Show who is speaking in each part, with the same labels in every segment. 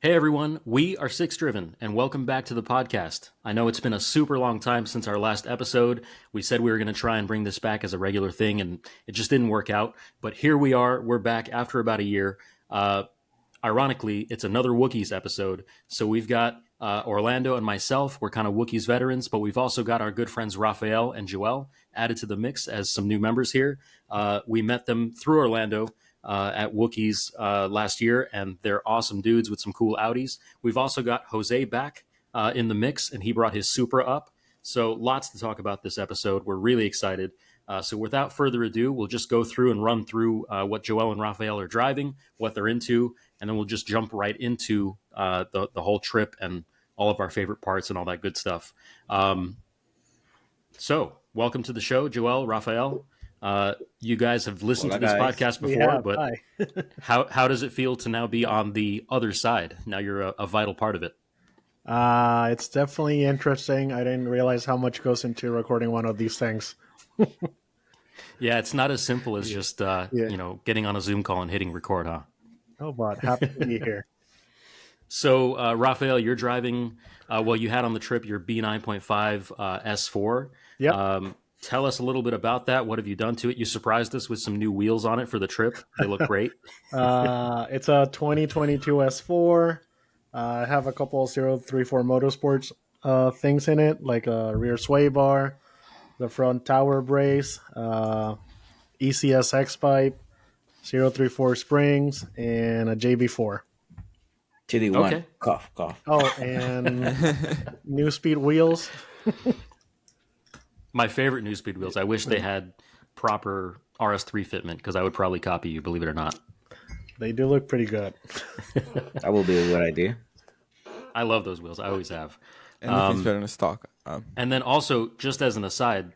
Speaker 1: Hey everyone, we are Six Driven, and welcome back to the podcast. I know it's been a super long time since our last episode. We said we were going to try and bring this back as a regular thing, and it just didn't work out. But here we are, we're back after about a year. Ironically, it's another Wookies episode. So we've got Orlando and myself, we're kind of Wookiees veterans, but we've also got our good friends Raphael and Joel added to the mix as some new members here. We met them through Orlando at Wookies last year, and they're awesome dudes with some cool Audis. We've also got Jose back in the mix, and he brought his Supra up. So lots to talk about this episode. We're really excited. So without further ado, we'll just go through and run through what Joel and Raphael are driving, what they're into, and then we'll just jump right into the whole trip and all of our favorite parts and all that good stuff. So welcome to the show, Joel, Raphael. You guys have listened to this podcast before, but how does it feel to now be on the other side? Now you're a vital part of it.
Speaker 2: It's definitely interesting. I didn't realize how much goes into recording one of these things.
Speaker 1: Yeah, it's not as simple as just getting on a Zoom call and hitting record, huh?
Speaker 2: Oh, but happy to be here.
Speaker 1: So, Raphael, you're driving. You had on the trip your B9.5 S4.
Speaker 2: Yep.
Speaker 1: Tell us a little bit about that. What have you done to it? You surprised us with some new wheels on it for the trip. They look great.
Speaker 2: It's a 2022 S4. I have a couple of 034 Motorsports things in it, like a rear sway bar, the front tower brace, ECS X pipe, 034 springs, and a JB4.
Speaker 3: TD1.
Speaker 1: Okay.
Speaker 3: Cough.
Speaker 2: Oh, and new speed wheels.
Speaker 1: My favorite New Speed wheels. I wish they had proper RS3 fitment because I would probably copy you, believe it or not.
Speaker 2: They do look pretty good.
Speaker 3: That will be a good idea.
Speaker 1: I love those wheels. I always have.
Speaker 4: Anything's better than stock.
Speaker 1: And then also, just as an aside,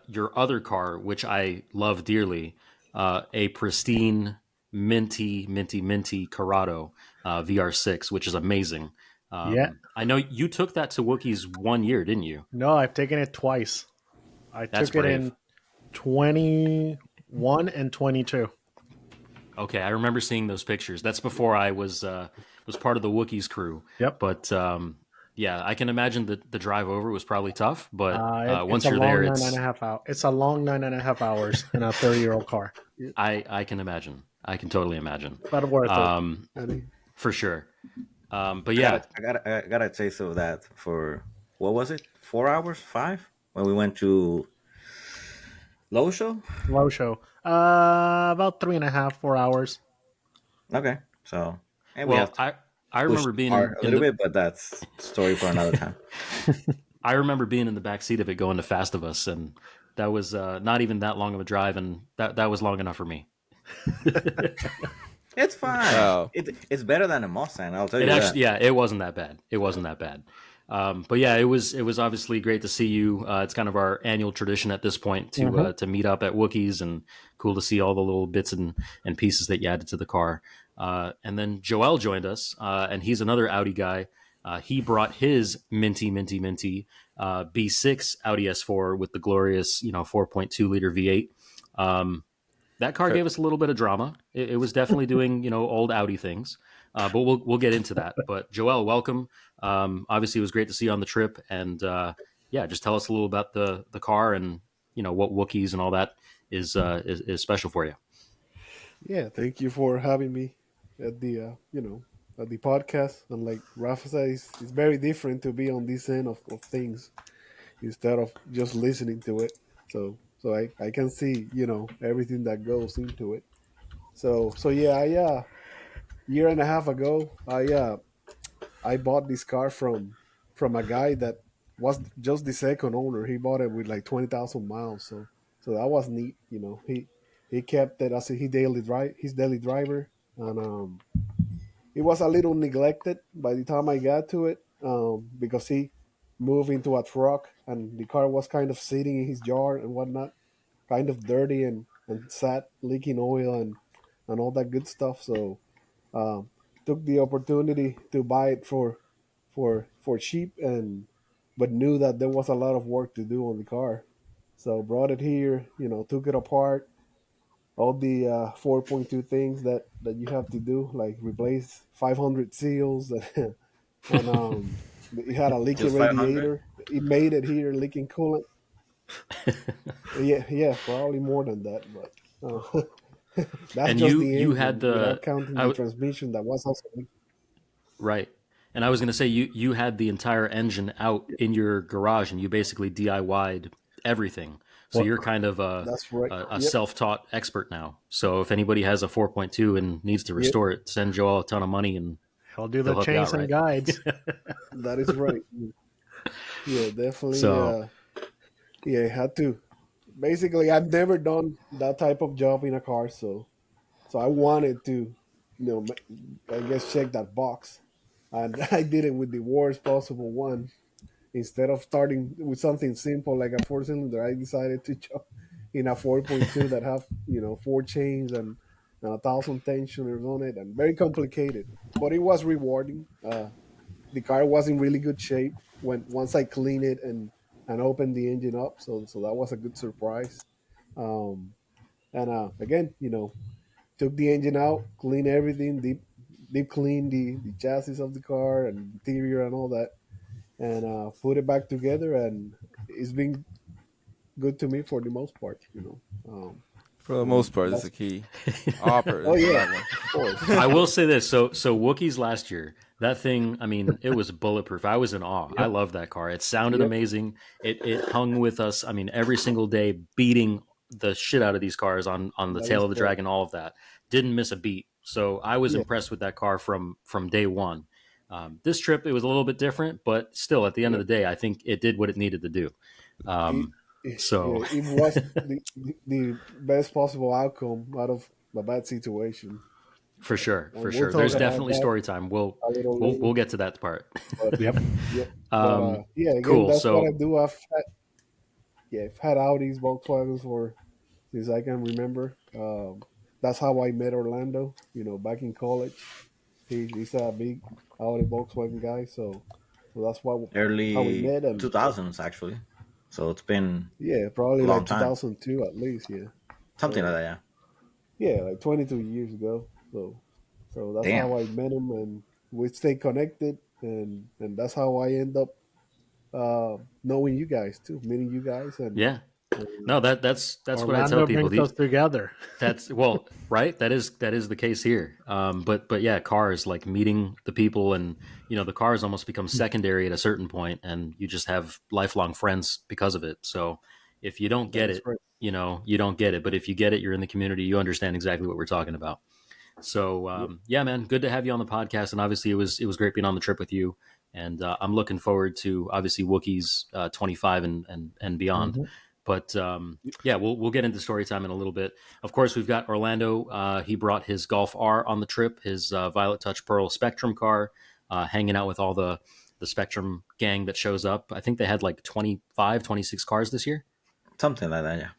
Speaker 1: your other car, which I love dearly, a pristine, minty Corrado VR6, which is amazing.
Speaker 2: Yeah.
Speaker 1: I know you took that to Wookiees 1 year, didn't you?
Speaker 2: No, I've taken it twice.
Speaker 1: That's
Speaker 2: took it
Speaker 1: brave.
Speaker 2: in 21 and 22.
Speaker 1: Okay, I remember seeing those pictures. That's before I was part of the Wookiees crew.
Speaker 2: Yep.
Speaker 1: But yeah, I can imagine that the drive over was probably tough. But once
Speaker 2: it's
Speaker 1: you're there,
Speaker 2: it's 9.5 hours. It's a long 9.5 hours in a 30-year-old car.
Speaker 1: I can imagine. I can totally imagine.
Speaker 2: But worth it.
Speaker 1: For sure. But yeah,
Speaker 3: I got a taste of that for, what was it? 4 hours? 5? When we went to Low Show?
Speaker 2: Low show. About 3.5, 4 hours.
Speaker 3: Okay. So, and
Speaker 1: well, I remember being
Speaker 3: a little bit, but that's a story for another time.
Speaker 1: I remember being in the back seat of it going to Fast of Us, and that was not even that long of a drive, and that was long enough for me.
Speaker 3: It's fine.
Speaker 4: Oh.
Speaker 3: It's better than a Mustang, I'll tell you
Speaker 1: Actually,
Speaker 3: that.
Speaker 1: yeah, it wasn't that bad. It wasn't that bad. But yeah, it was obviously great to see you. It's kind of our annual tradition at this point to meet up at Wookies, and cool to see all the little bits and pieces that you added to the car. And then Joel joined us, and he's another Audi guy. He brought his minty B6 Audi S4 with the glorious 4.2 liter V8. That car gave us a little bit of drama. It was definitely doing old Audi things. But we'll get into that. But Joel, welcome. Obviously, it was great to see you on the trip, and just tell us a little about the car and what Wookies and all that is special for you.
Speaker 5: Yeah, thank you for having me at the at the podcast. And like Rafa said, it's very different to be on this end of things instead of just listening to it. So I can see everything that goes into it. So yeah, year and a half ago, I bought this car from a guy that was just the second owner. He bought it with like 20,000 miles. So that was neat. He kept it as his daily driver, and it was a little neglected by the time I got to it, because he moved into a truck and the car was kind of sitting in his yard and whatnot, kind of dirty and sat leaking oil and all that good stuff. So took the opportunity to buy it for cheap, but knew that there was a lot of work to do on the car. So brought it here, took it apart, all the 4.2 things that you have to do, like replace 500 seals, and it had a leaky
Speaker 3: Just 500.
Speaker 5: radiator. It made it here leaking coolant. Yeah, probably more than that, but that's
Speaker 1: And
Speaker 5: just the
Speaker 1: you had
Speaker 5: engine,
Speaker 1: the
Speaker 5: without counting
Speaker 1: I
Speaker 5: the
Speaker 1: w-
Speaker 5: transmission that was also
Speaker 1: right. And I was going to say you had the entire engine out in your garage, and you basically DIY'd everything. So
Speaker 2: Well,
Speaker 1: you're kind of
Speaker 5: that's right.
Speaker 1: a
Speaker 5: Yep,
Speaker 1: self-taught expert now. So if anybody has a 4.2 and needs to
Speaker 5: yep,
Speaker 1: restore it, send Joel a ton of money, and
Speaker 2: he'll do
Speaker 1: he'll
Speaker 2: the
Speaker 1: help you out,
Speaker 2: chains and
Speaker 1: right?
Speaker 2: guides.
Speaker 5: that is right. Yeah, definitely.
Speaker 1: So
Speaker 5: Yeah, had to. Basically, I've never done that type of job in a car, so I wanted to, I guess check that box, and I did it with the worst possible one. Instead of starting with something simple like a four cylinder, I decided to jump in a 4.2 that have four chains and 1,000 tensioners on it, and very complicated. But it was rewarding. The car was in really good shape when once I cleaned it and opened the engine up. So that was a good surprise. Um, and again, took the engine out, clean everything, deep clean the chassis of the car and interior and all that, and put it back together. And it's been good to me for the most part.
Speaker 4: For the most part, it's
Speaker 5: That's
Speaker 4: the key. Opera
Speaker 5: oh
Speaker 4: is the
Speaker 5: yeah,
Speaker 4: bad one.
Speaker 5: of course.
Speaker 1: I will say this. So Wookiees last year, that thing, I mean, it was bulletproof. I was in awe. I
Speaker 2: Yep.
Speaker 1: loved that car. It sounded
Speaker 5: Yep,
Speaker 1: amazing. It hung with us. I mean, every single day, beating the shit out of these cars on the
Speaker 5: that
Speaker 1: tail
Speaker 5: is
Speaker 1: of the
Speaker 5: correct.
Speaker 1: dragon, all of that. Didn't miss a beat. So I was
Speaker 5: Yeah,
Speaker 1: impressed with that car from day one. This trip, it was a little bit different, but still, at the end of
Speaker 5: yep.
Speaker 1: the day, I think it did what it needed to do.
Speaker 5: It,
Speaker 1: Um,
Speaker 5: yeah,
Speaker 1: so
Speaker 5: it was the best possible outcome out of a bad situation.
Speaker 1: for sure,
Speaker 5: And
Speaker 1: for
Speaker 5: we'll
Speaker 1: sure,
Speaker 5: talk
Speaker 1: there's
Speaker 5: about
Speaker 1: definitely
Speaker 5: that
Speaker 1: story time. We'll
Speaker 5: a little
Speaker 1: we'll
Speaker 5: later.
Speaker 1: we'll get to that part.
Speaker 5: But
Speaker 2: Yep.
Speaker 5: yep. But yeah, again,
Speaker 1: Cool.
Speaker 5: that's what I
Speaker 1: So
Speaker 5: do. I've had Audis, Volkswagens for since I can remember. That's how I met Orlando. Back in college, he's a big Audi Volkswagen guy. So that's how we
Speaker 3: Early
Speaker 5: met. And
Speaker 3: 2000s, actually. So it's been
Speaker 5: yeah,
Speaker 3: a
Speaker 5: probably
Speaker 3: long
Speaker 5: like
Speaker 3: time.
Speaker 5: 2002 at least. Yeah.
Speaker 3: Something like
Speaker 5: So
Speaker 3: that, yeah.
Speaker 5: yeah, like 22 years ago. So that's
Speaker 3: Damn.
Speaker 5: how I met him, and we stay connected, and that's how I end up knowing you guys too, meeting you guys,
Speaker 1: yeah,
Speaker 5: and
Speaker 1: no, that's what I tell
Speaker 2: Orlando
Speaker 1: people.
Speaker 2: brings us together.
Speaker 1: That's well, right. That is the case here. But yeah, cars, like meeting the people, and the cars almost become secondary at a certain point, and you just have lifelong friends because of it. So if you don't
Speaker 5: that
Speaker 1: get
Speaker 5: is
Speaker 1: it,
Speaker 5: right.
Speaker 1: you don't get it. But if you get it, you're in the community. You understand exactly what we're talking about. So
Speaker 5: Yep.
Speaker 1: yeah, man, good to have you on the podcast, and obviously it was great being on the trip with you. And I'm looking forward to obviously Wookiees 25 and beyond.
Speaker 2: Mhm.
Speaker 1: But yeah, we'll get into story time in a little bit. Of course, we've got Orlando. He brought his Golf R on the trip, his Violet Touch Pearl Spectrum car, hanging out with all the Spectrum gang that shows up. I think they had like 25, 26 cars this year.
Speaker 3: Something like that, yeah.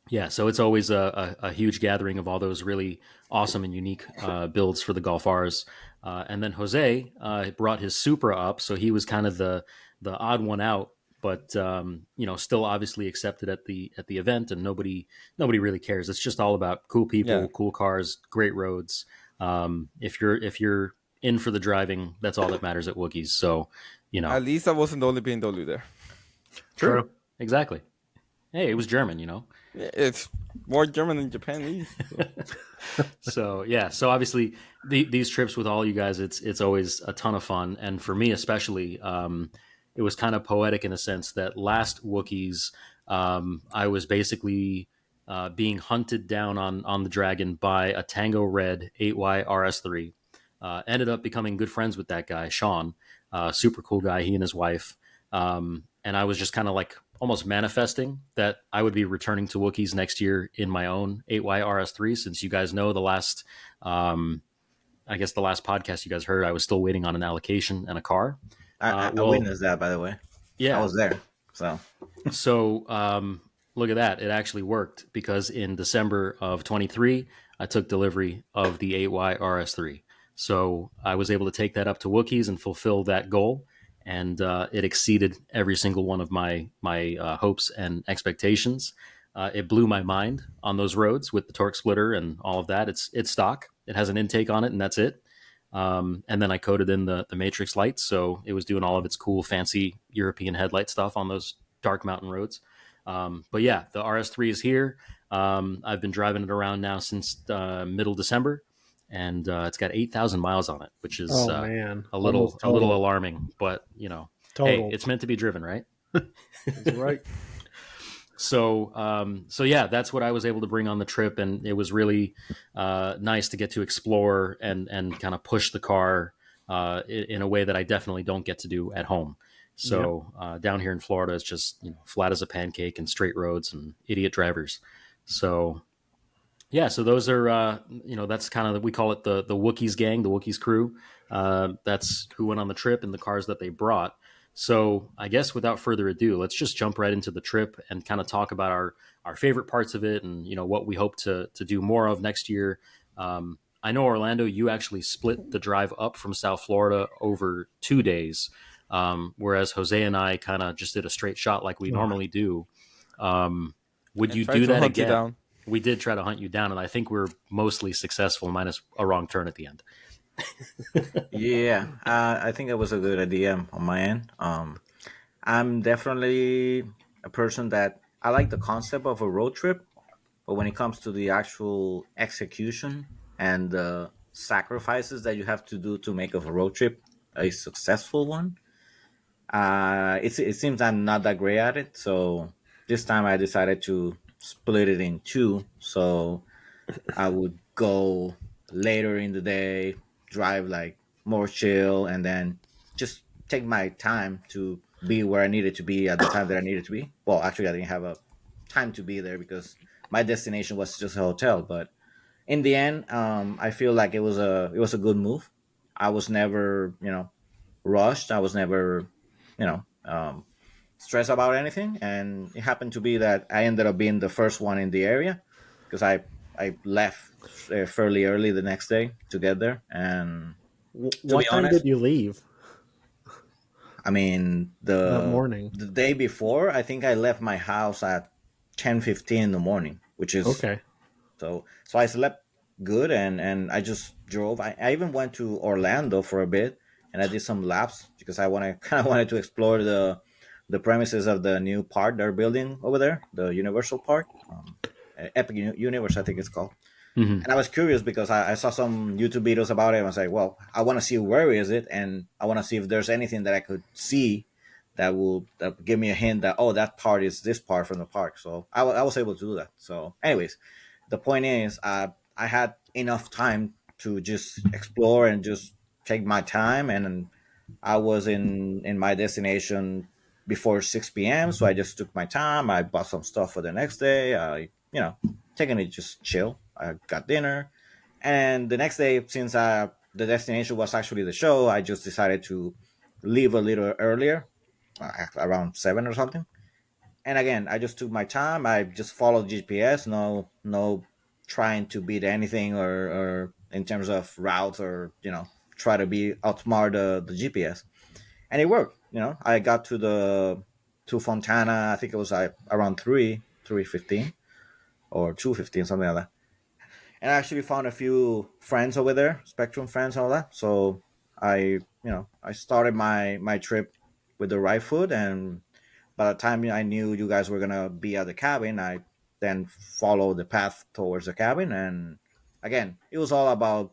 Speaker 1: Yeah, so it's always a huge gathering of all those really awesome and unique builds for the Golf Rs. And then Jose brought his Supra up, so he was kind of the odd one out, but still obviously accepted at the event, and nobody really cares. It's just all about cool
Speaker 4: Yeah.
Speaker 1: people, cool cars, great roads. If you're in for the driving, that's all that matters at Wookiees. So,
Speaker 4: At least I wasn't the only BMW there.
Speaker 1: true,
Speaker 2: True.
Speaker 1: exactly. Hey, it was German,
Speaker 4: Yeah, it's more German than Japanese.
Speaker 1: So yeah, so obviously these trips with all you guys, it's always a ton of fun, and for me especially, it was kind of poetic in a sense that last Wookiees, I was basically being hunted down on the Dragon by a Tango Red 8Y RS3. Ended up becoming good friends with that guy, Sean, super cool guy, he and his wife. And I was just kind of like almost manifesting that I would be returning to Wookiees next year in my own 8Y RS3. Since you guys know um, I guess the last podcast you guys heard, I was still waiting on an allocation and a car.
Speaker 3: I
Speaker 1: Well,
Speaker 3: witnessed that, by the way. I
Speaker 1: yeah.
Speaker 3: was there. So
Speaker 1: So look at that. It actually worked because in December of 23, I took delivery of the 8Y RS3. So I was able to take that up to Wookiees and fulfill that goal. And it exceeded every single one of my hopes and expectations. it blew my mind on those roads with the torque splitter and all of that. It's stock. It has an intake on it, and that's it. And then I coded in the matrix lights, so it was doing all of its cool, fancy European headlight stuff on those dark mountain roads. But yeah, the RS3 is here. I've been driving it around now since middle December, and it's got 8,000 miles on it, which is
Speaker 2: man,
Speaker 1: a
Speaker 2: almost
Speaker 1: little
Speaker 2: total.
Speaker 1: alarming. But
Speaker 2: Total.
Speaker 1: hey, it's meant to be driven, right?
Speaker 2: That's right.
Speaker 1: So yeah, that's what I was able to bring on the trip, and it was really nice to get to explore and kind of push the car in a way that I definitely don't get to do at home. So down here in Florida, it's just flat as a pancake and straight roads and idiot drivers. So yeah, so those are that's kind of, we call it the Wookies gang, the Wookies crew. That's who went on the trip and the cars that they brought. So I guess without further ado, let's just jump right into the trip and kind of talk about our favorite parts of it, and what we hope to do more of next year. I know, Orlando, you actually split the drive up from South Florida over 2 days, whereas Jose and I kind of just did a straight shot like we normally do. Would
Speaker 4: And
Speaker 1: you
Speaker 4: try
Speaker 1: do
Speaker 4: to
Speaker 1: that
Speaker 4: hunt you
Speaker 1: again?
Speaker 4: down.
Speaker 1: We did try to hunt you down, and I think we're mostly successful, minus a wrong turn at the end.
Speaker 3: Yeah, I think it was a good idea on my end. I'm definitely a person that I like the concept of a road trip, but when it comes to the actual execution and the sacrifices that you have to do to make of a road trip a successful one, it seems I'm not that great at it. So this time I decided to split it in two. So I would go later in the day, drive like more chill, and then just take my time to be where I needed to be at the time that I needed to be. Well, actually, I didn't have a time to be there because my destination was just a hotel. But in the end, I feel like it was a good move. I was never rushed. I was never stressed about anything, and it happened to be that I ended up being the first one in the area because I left fairly early the next day to get there. And to be
Speaker 2: What time
Speaker 3: honest,
Speaker 2: did you leave
Speaker 3: I mean
Speaker 2: that
Speaker 3: the
Speaker 2: morning?
Speaker 3: the day before, I think I left my house at 10:15 in the morning, which is
Speaker 2: Okay.
Speaker 3: so I slept good, and I just drove. I even went to Orlando for a bit, and I did some laps because I want to kind of wanted to explore the premises of the new park they're building over there, the Universal Park, Epic Universe, I think it's called.
Speaker 1: Mm-hmm.
Speaker 3: And I was curious because I saw some YouTube videos about it. And I was like, well, I want to see where is it, and I want to see if there's anything that I could see that give me a hint that, oh, that part is this part from the park. So I was able to do that. So, anyways, the point is, I had enough time to just explore and just take my time, and I was in my destination before 6 p.m. So I just took my time. I bought some stuff for the next day. I taking it just chill. I got dinner, and the next day, since the destination was actually the show, I just decided to leave a little earlier, around 7 or something. And again, I just took my time. I just followed GPS. No trying to beat anything or in terms of routes, or try to be outsmart the GPS. And it worked. I got to Fontana. I think it was around 3:15 or 2:15, something like that. And I actually found a few friends over there, Spectrum friends, and all that. So I started my trip with the right foot, and by the time I knew you guys were gonna be at the cabin, I then followed the path towards the cabin. And again, it was all about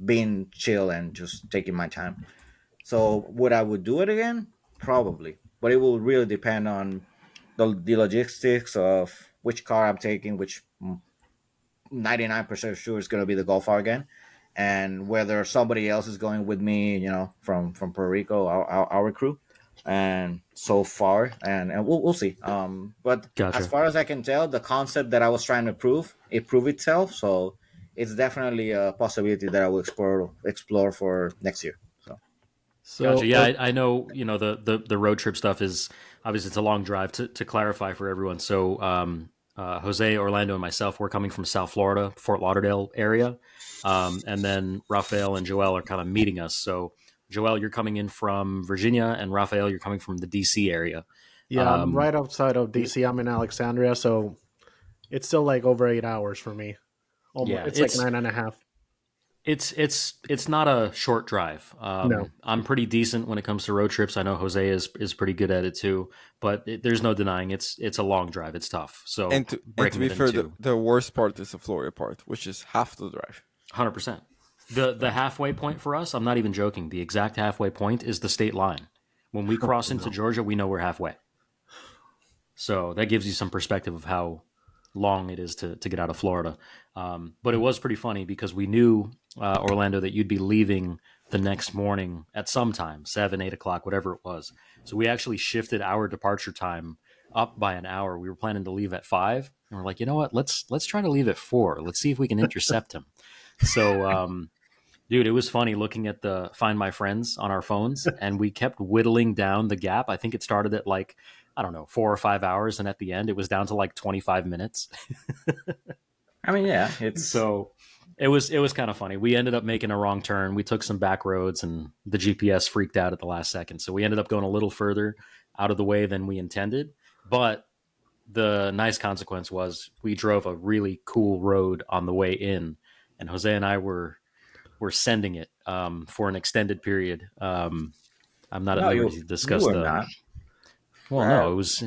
Speaker 3: being chill and just taking my time. So would I would do it again? Probably, but it will really depend on the logistics of which car I'm taking, which 99% sure is going to be the Golf R again, and whether somebody else is going with me, from Puerto Rico, our crew, and so far, and we'll see. But as
Speaker 1: Gotcha.
Speaker 3: far as I can tell, the concept that I was trying to prove, it proved itself. So it's definitely a possibility that I will explore for next year. So
Speaker 1: Gotcha.
Speaker 2: So,
Speaker 1: Yeah, I know. The road trip stuff is obviously, it's a long drive. To clarify for everyone, so Jose, Orlando, and myself, we're coming from South Florida, Fort Lauderdale area, and then Rafael and Joel are kind of meeting us. So Joel, you're coming in from Virginia, and Rafael, you're coming from the DC area.
Speaker 2: yeah, I'm
Speaker 1: Um,
Speaker 2: right outside of DC. I'm in Alexandria, so it's still like over 8 hours for me. Almost,
Speaker 1: Yeah,
Speaker 2: it's like 9.5.
Speaker 1: It's not a short drive.
Speaker 2: No.
Speaker 1: I'm pretty decent when it comes to road trips. I know Jose is pretty good at it too, but there's no denying it's a long drive. It's tough. So
Speaker 4: And to
Speaker 1: breaking
Speaker 4: be
Speaker 1: it in
Speaker 4: fair,
Speaker 1: two,
Speaker 4: the worst part is the Florida part, which is half the drive.
Speaker 1: 100%. The halfway point for us, I'm not even joking. The exact halfway point is the state line. When we cross into Georgia, we know we're halfway. So that gives you some perspective of how long it is to get out of Florida. But it was pretty funny because we knew, Orlando, that you'd be leaving the next morning at some time, 7, 8 o'clock, whatever it was. So we actually shifted our departure time up by an hour. We were planning to leave at 5, and we're like, you know what? Let's try to leave at 4. Let's see if we can intercept him. So, dude, it was funny looking at the Find My Friends on our phones, and we kept whittling down the gap. I think it started at like, I don't know, 4 or 5 hours, and at the end, it was down to like 25 minutes.
Speaker 3: I mean, yeah, it's
Speaker 1: So it was kind of funny. We ended up making a wrong turn. We took some back roads, and the GPS freaked out at the last second. So we ended up going a little further out of the way than we intended. But the nice consequence was we drove a really cool road on the way in, and Jose and I were sending it for an extended period. I'm not
Speaker 3: no,
Speaker 1: at
Speaker 3: you,
Speaker 1: liberty to
Speaker 3: you
Speaker 1: discuss
Speaker 3: were
Speaker 1: the.
Speaker 3: not.
Speaker 1: Well,
Speaker 4: Right.
Speaker 1: no, it was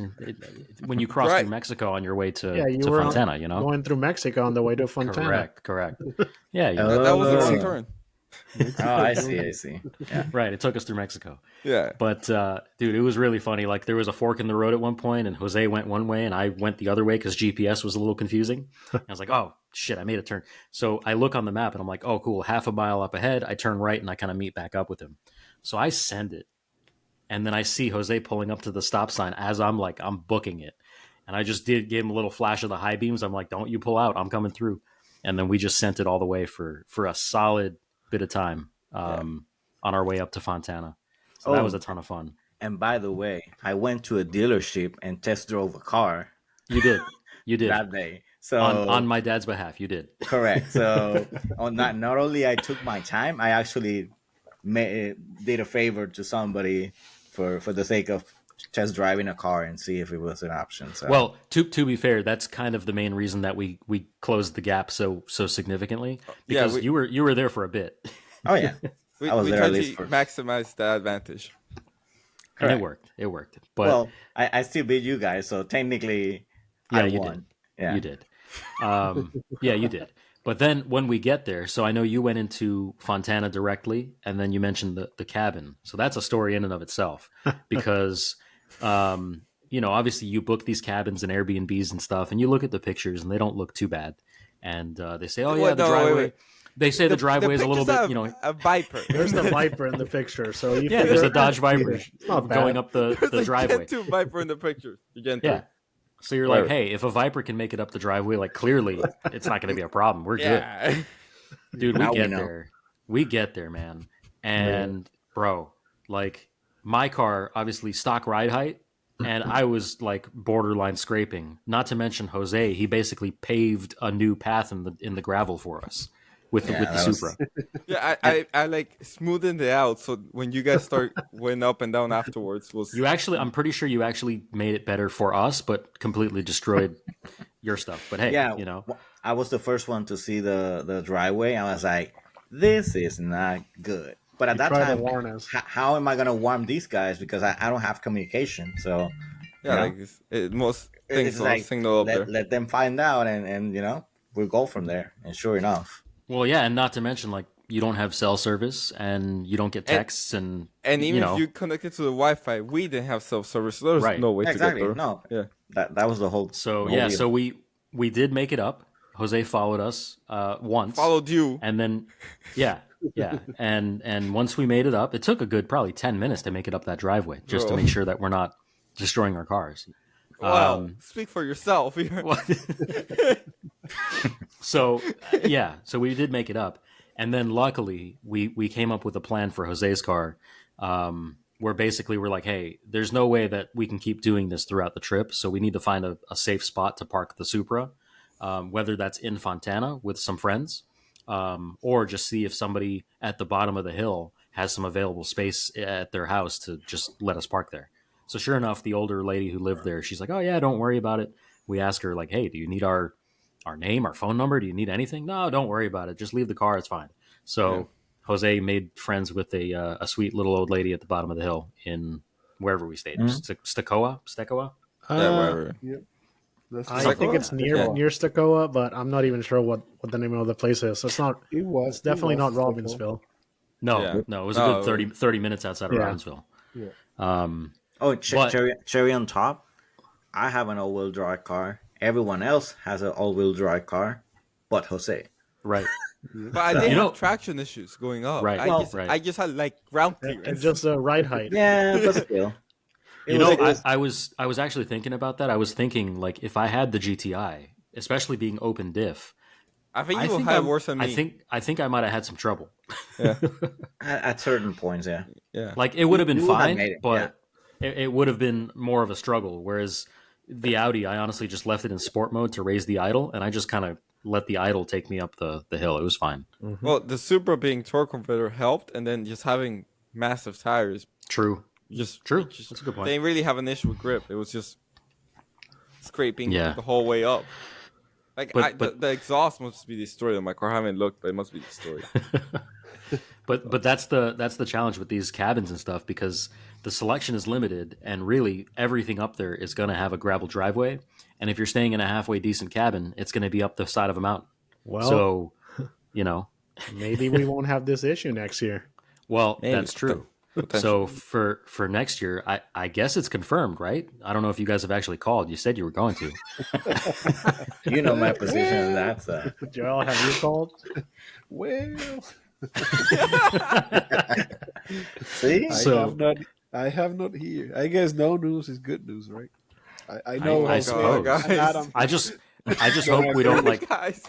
Speaker 1: when you cross
Speaker 4: Right.
Speaker 1: through Mexico on your way to,
Speaker 2: Yeah, you
Speaker 1: to
Speaker 2: were
Speaker 1: Fontana, you know?
Speaker 2: going through Mexico on the way to Fontana.
Speaker 1: Correct. Yeah, you
Speaker 3: Oh.
Speaker 4: That was the wrong
Speaker 3: Oh.
Speaker 4: turn.
Speaker 3: Oh, I see. Yeah.
Speaker 1: right. It took us through Mexico.
Speaker 4: Yeah.
Speaker 1: But, dude, it was really funny. Like, there was a fork in the road at one point, and Jose went one way, and I went the other way because GPS was a little confusing. I was like, oh, shit, I made a turn. So I look on the map, and I'm like, oh, cool, half a mile up ahead. I turn right, and I kind of meet back up with him. So I send it. And then I see Jose pulling up to the stop sign as I'm booking it. And I just gave him a little flash of the high beams. I'm like, don't you pull out. I'm coming through. And then we just sent it all the way for a solid bit of time on our way up to Fontana. So that was a ton of fun.
Speaker 3: And by the way, I went to a dealership and test drove a car.
Speaker 1: You did.
Speaker 3: That day. So
Speaker 1: on my dad's behalf, you did.
Speaker 3: correct. So on that, not only I took my time, I actually did a favor to somebody for the sake of test driving a car and see if it was an option. So
Speaker 1: Well, to be fair, that's kind of the main reason that we closed the gap so significantly because you were there for a bit.
Speaker 3: oh yeah,
Speaker 4: We,
Speaker 3: I was
Speaker 4: we
Speaker 3: there
Speaker 4: tried
Speaker 3: at least
Speaker 4: to
Speaker 3: for.
Speaker 4: maximize the advantage.
Speaker 1: And
Speaker 3: Correct.
Speaker 1: it worked. But
Speaker 3: Well, I still beat you guys, so technically I
Speaker 1: you
Speaker 3: won.
Speaker 1: did.
Speaker 3: Yeah,
Speaker 1: You did. Yeah, you did. But then when we get there, so I know you went into Fontana directly, and then you mentioned the cabin. So that's a story in and of itself because, obviously you book these cabins and Airbnbs and stuff, and you look at the pictures and they don't look too bad. And they say, oh, yeah,
Speaker 4: Wait,
Speaker 1: the
Speaker 4: no,
Speaker 1: driveway.
Speaker 4: wait.
Speaker 1: They say the driveway is a little
Speaker 4: pictures
Speaker 1: bit,
Speaker 4: have a Viper.
Speaker 2: There's the Viper in the picture. So you
Speaker 1: yeah, there's
Speaker 2: figure-
Speaker 1: a Dodge Viper
Speaker 2: It's not bad.
Speaker 1: going up the
Speaker 4: There's a
Speaker 1: driveway.
Speaker 4: Gen 2 Viper in the picture. The Gen 2.
Speaker 1: Yeah. So you're like, hey, if a Viper can make it up the driveway, like clearly it's not going to be a problem. We're
Speaker 4: Yeah.
Speaker 1: good. Dude,
Speaker 3: Now
Speaker 1: we
Speaker 3: we
Speaker 1: get
Speaker 3: know.
Speaker 1: there. We get there, man. And bro, like my car, obviously stock ride height, and I was like borderline scraping. Not to mention Jose, he basically paved a new path in the gravel for us with the
Speaker 3: that was-
Speaker 1: Supra.
Speaker 4: Yeah, I like smoothed it out so when you guys went up and down afterwards was
Speaker 1: I'm pretty sure you actually made it better for us, but completely destroyed your stuff. But hey,
Speaker 3: yeah.
Speaker 1: you know.
Speaker 3: I was the first one to see the driveway. I was like, this is not good. But at that
Speaker 2: try to
Speaker 3: time,
Speaker 2: warn us.
Speaker 3: how am I going to warn these guys? Because I don't have communication. So
Speaker 4: yeah,
Speaker 3: Yeah.
Speaker 4: like most things
Speaker 3: it's
Speaker 4: are
Speaker 3: like,
Speaker 4: signal up there.
Speaker 3: let them find out, and we'll go from there. And sure enough,
Speaker 1: Well, yeah, and not to mention like you don't have cell service and you don't get texts and
Speaker 4: And even
Speaker 1: know,
Speaker 4: if you connected to the Wi-Fi, we didn't have self-service. So there was
Speaker 1: Right.
Speaker 4: no way
Speaker 3: exactly.
Speaker 4: to get there.
Speaker 3: No,
Speaker 4: Yeah.
Speaker 3: that was the whole.
Speaker 1: So
Speaker 3: the whole
Speaker 1: yeah,
Speaker 3: deal.
Speaker 1: so we did make it up. Jose followed us once,
Speaker 4: Followed you.
Speaker 1: and then yeah, and once we made it up, it took a good probably 10 minutes to make it up that driveway just to
Speaker 4: Bro.
Speaker 1: make sure that we're not destroying our cars.
Speaker 4: Wow. Speak for yourself.
Speaker 1: So yeah, so we did make it up, and then luckily we came up with a plan for Jose's car, where basically we're like, hey, there's no way that we can keep doing this throughout the trip, so we need to find a safe spot to park the Supra, whether that's in Fontana with some friends, or just see if somebody at the bottom of the hill has some available space at their house to just let us park there. So sure enough, the older lady who lived there, she's like, oh yeah, don't worry about it. we ask her like, hey, do you need our name, our phone number? Do you need anything? No, don't worry about it. Just leave the car. It's fine. So Jose made friends with a sweet little old lady at the bottom of the hill in wherever we stayed. Stecoa?
Speaker 4: Yeah,
Speaker 2: Uh,
Speaker 4: whatever.
Speaker 5: Yep. That's
Speaker 2: I think it's near
Speaker 4: Yeah.
Speaker 2: near Stacoa, but I'm not even sure what the name of the place is. It's not.
Speaker 5: It was.
Speaker 2: It's definitely
Speaker 5: it
Speaker 2: not
Speaker 5: was
Speaker 2: Robbinsville.
Speaker 1: No,
Speaker 4: Yeah.
Speaker 1: no, it was a
Speaker 4: No,
Speaker 1: good 30 minutes outside of
Speaker 2: Yeah.
Speaker 1: Robbinsville.
Speaker 5: Yeah.
Speaker 3: Oh,
Speaker 1: But-
Speaker 3: cherry on top. I have an all-wheel drive car. Everyone else has an all-wheel drive car, but Jose.
Speaker 1: Right.
Speaker 4: But I didn't
Speaker 1: You know-
Speaker 4: have traction issues going up.
Speaker 1: Right,
Speaker 4: I
Speaker 1: right.
Speaker 4: just had like ground
Speaker 2: And
Speaker 4: clearance.
Speaker 2: just the ride height.
Speaker 3: Yeah, but still.
Speaker 1: You know, I was actually thinking about that. I was thinking like if I had the GTI, especially being open diff,
Speaker 4: I think
Speaker 1: I
Speaker 4: you will
Speaker 1: think
Speaker 4: have
Speaker 1: I'm-
Speaker 4: worse than me.
Speaker 1: I think I might have had some trouble.
Speaker 3: At certain points, yeah.
Speaker 4: Yeah.
Speaker 1: Like it would have been
Speaker 3: You would have
Speaker 1: fine,
Speaker 3: made it,
Speaker 1: but it would have been more of a struggle. Whereas the Audi, I honestly just left it in sport mode to raise the idle, and I just kind of let the idle take me up the hill. It was fine.
Speaker 4: Well, the Supra being torque converter helped, and then just having massive tires.
Speaker 1: True.
Speaker 4: True.
Speaker 1: That's a good point.
Speaker 4: They didn't really have an issue with grip. It was just scraping
Speaker 1: Yeah.
Speaker 4: the whole way up. Like
Speaker 1: But-
Speaker 4: the exhaust must be destroyed on my car. I haven't looked, but it must be destroyed.
Speaker 1: But that's the challenge with these cabins and stuff because the selection is limited, and really everything up there is going to have a gravel driveway. And if you're staying in a halfway decent cabin, it's going to be up the side of a mountain.
Speaker 2: Well,
Speaker 1: So, you know,
Speaker 2: maybe we won't have this issue next year.
Speaker 1: well,
Speaker 4: Maybe.
Speaker 1: that's true. So for next year, I guess it's confirmed, right? I don't know if you guys have actually called. You said you were going to.
Speaker 3: You know my position on that. So.
Speaker 2: Joel, have you called?
Speaker 5: Well,
Speaker 3: See?
Speaker 1: So-
Speaker 5: I have not here. I guess no news is good news, right? I know.
Speaker 1: I
Speaker 5: Jose
Speaker 1: suppose.
Speaker 5: and Adam-
Speaker 1: I just hope we don't like
Speaker 4: Guys,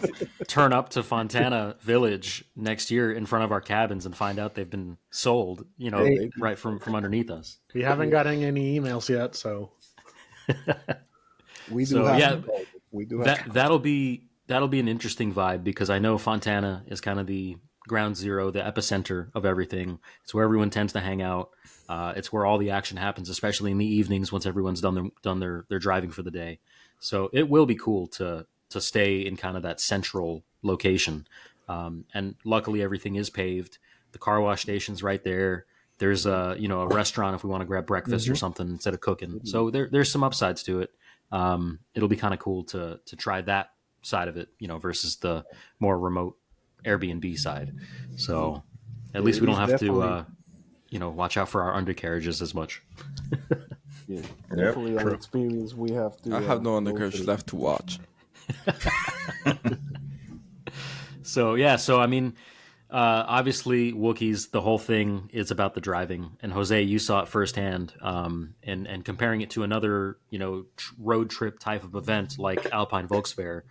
Speaker 1: turn up to Fontana Village next year in front of our cabins and find out they've been sold, you know,
Speaker 5: Hey.
Speaker 1: right from underneath us.
Speaker 2: We haven't gotten any emails yet, so
Speaker 5: we do
Speaker 1: So,
Speaker 5: have.
Speaker 1: yeah,
Speaker 5: to call. We do have.
Speaker 1: That'll be an interesting vibe because I know Fontana is kind of the ground zero, the epicenter of everything. It's where everyone tends to hang out. It's where all the action happens, especially in the evenings once everyone's done their driving for the day. So it will be cool to stay in kind of that central location. And luckily everything is paved. The car wash station's right there. There's a restaurant if we want to grab breakfast or something instead of cooking. So there's some upsides to it. It'll be kind of cool to try that side of it, versus the more remote Airbnb side. So at least we don't have to watch out for our undercarriages as much.
Speaker 5: Yeah, definitely an experience we have to.
Speaker 4: I have no
Speaker 5: go
Speaker 4: undercarriage
Speaker 5: through.
Speaker 4: left to watch.
Speaker 1: So I mean, obviously Wookiees, the whole thing is about the driving, and Jose, you saw it firsthand. And comparing it to another, road trip type of event like Alpine Volksfair,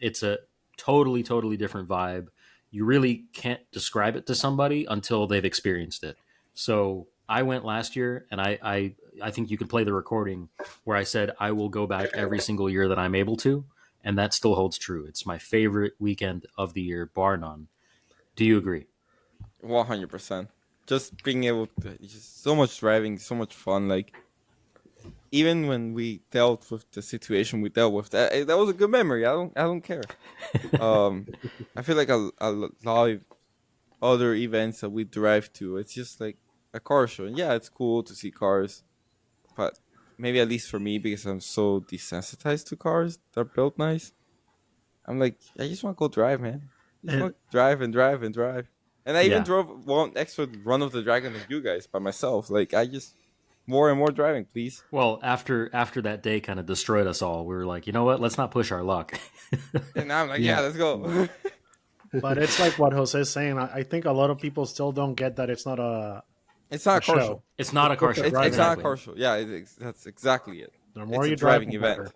Speaker 1: it's a totally different vibe. You really can't describe it to somebody until they've experienced it. So I went last year, and I think you can play the recording where I said I will go back every single year that I'm able to, and that still holds true. It's my favorite weekend of the year, bar none. Do you agree?
Speaker 4: 100%. Just being able to, just so much driving, so much fun. Like, even when we dealt with the situation we dealt with, that was a good memory. I don't care. I feel like a lot of other events that we drive to, it's just like a car show. And yeah, it's cool to see cars, but maybe at least for me, because I'm so desensitized to cars that are built nice, I'm like, I just want to go drive, man. I just want to drive and drive and drive. And I even drove one extra run of the Dragon than you guys by myself. Like, I just more and more driving, please.
Speaker 1: Well, after that day kind of destroyed us all, we were like, you know what? Let's not push our luck.
Speaker 4: And now I'm like, yeah let's go.
Speaker 2: but it's like what Jose's saying. I think a lot of people still don't get that it's not a
Speaker 4: It's not a car show.
Speaker 1: It's not a car show.
Speaker 4: It's
Speaker 2: Driving.
Speaker 4: not a
Speaker 1: Exactly.
Speaker 4: car show. Yeah, that's exactly it.
Speaker 2: The more
Speaker 4: It's
Speaker 2: you
Speaker 4: a
Speaker 2: drive,
Speaker 4: driving
Speaker 2: the
Speaker 4: event.
Speaker 2: better.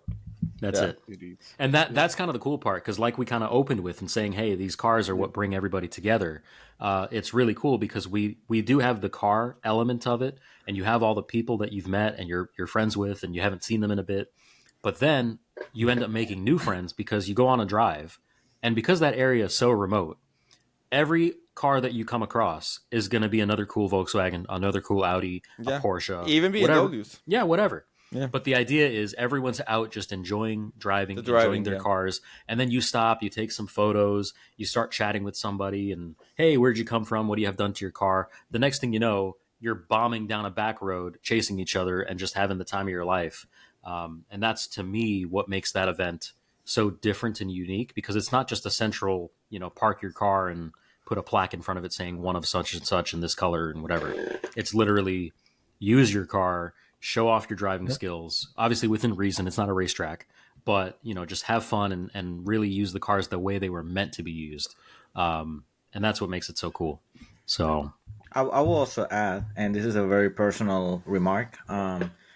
Speaker 1: That's
Speaker 4: Yeah.
Speaker 1: it.
Speaker 5: It is.
Speaker 1: And that's kind of the cool part, because like we kind of opened with and saying, hey, these cars are what bring everybody together. It's really cool because we do have the car element of it, and you have all the people that you've met and you're friends with and you haven't seen them in a bit. But then you end up making new friends because you go on a drive, and because that area is so remote, every car that you come across is going to be another cool Volkswagen, another cool Audi,
Speaker 4: Yeah.
Speaker 1: a Porsche,
Speaker 4: Even
Speaker 1: whatever.
Speaker 4: BMWs.
Speaker 1: Yeah, whatever.
Speaker 4: Yeah.
Speaker 1: But the idea is everyone's out just enjoying driving,
Speaker 4: The driving,
Speaker 1: enjoying their
Speaker 4: yeah.
Speaker 1: cars, and then you stop, you take some photos, you start chatting with somebody, and hey, where'd you come from? What do you have done to your car? The next thing you know, you're bombing down a back road, chasing each other, and just having the time of your life. And that's to me what makes that event so different and unique because it's not just a central, park your car and put a plaque in front of it saying one of such and such in this color and whatever. It's literally use your car, show off your driving skills, obviously within reason. It's not a racetrack, but just have fun and really use the cars the way they were meant to be used. And that's what makes it so cool. So
Speaker 3: I will also add, and this is a very personal remark.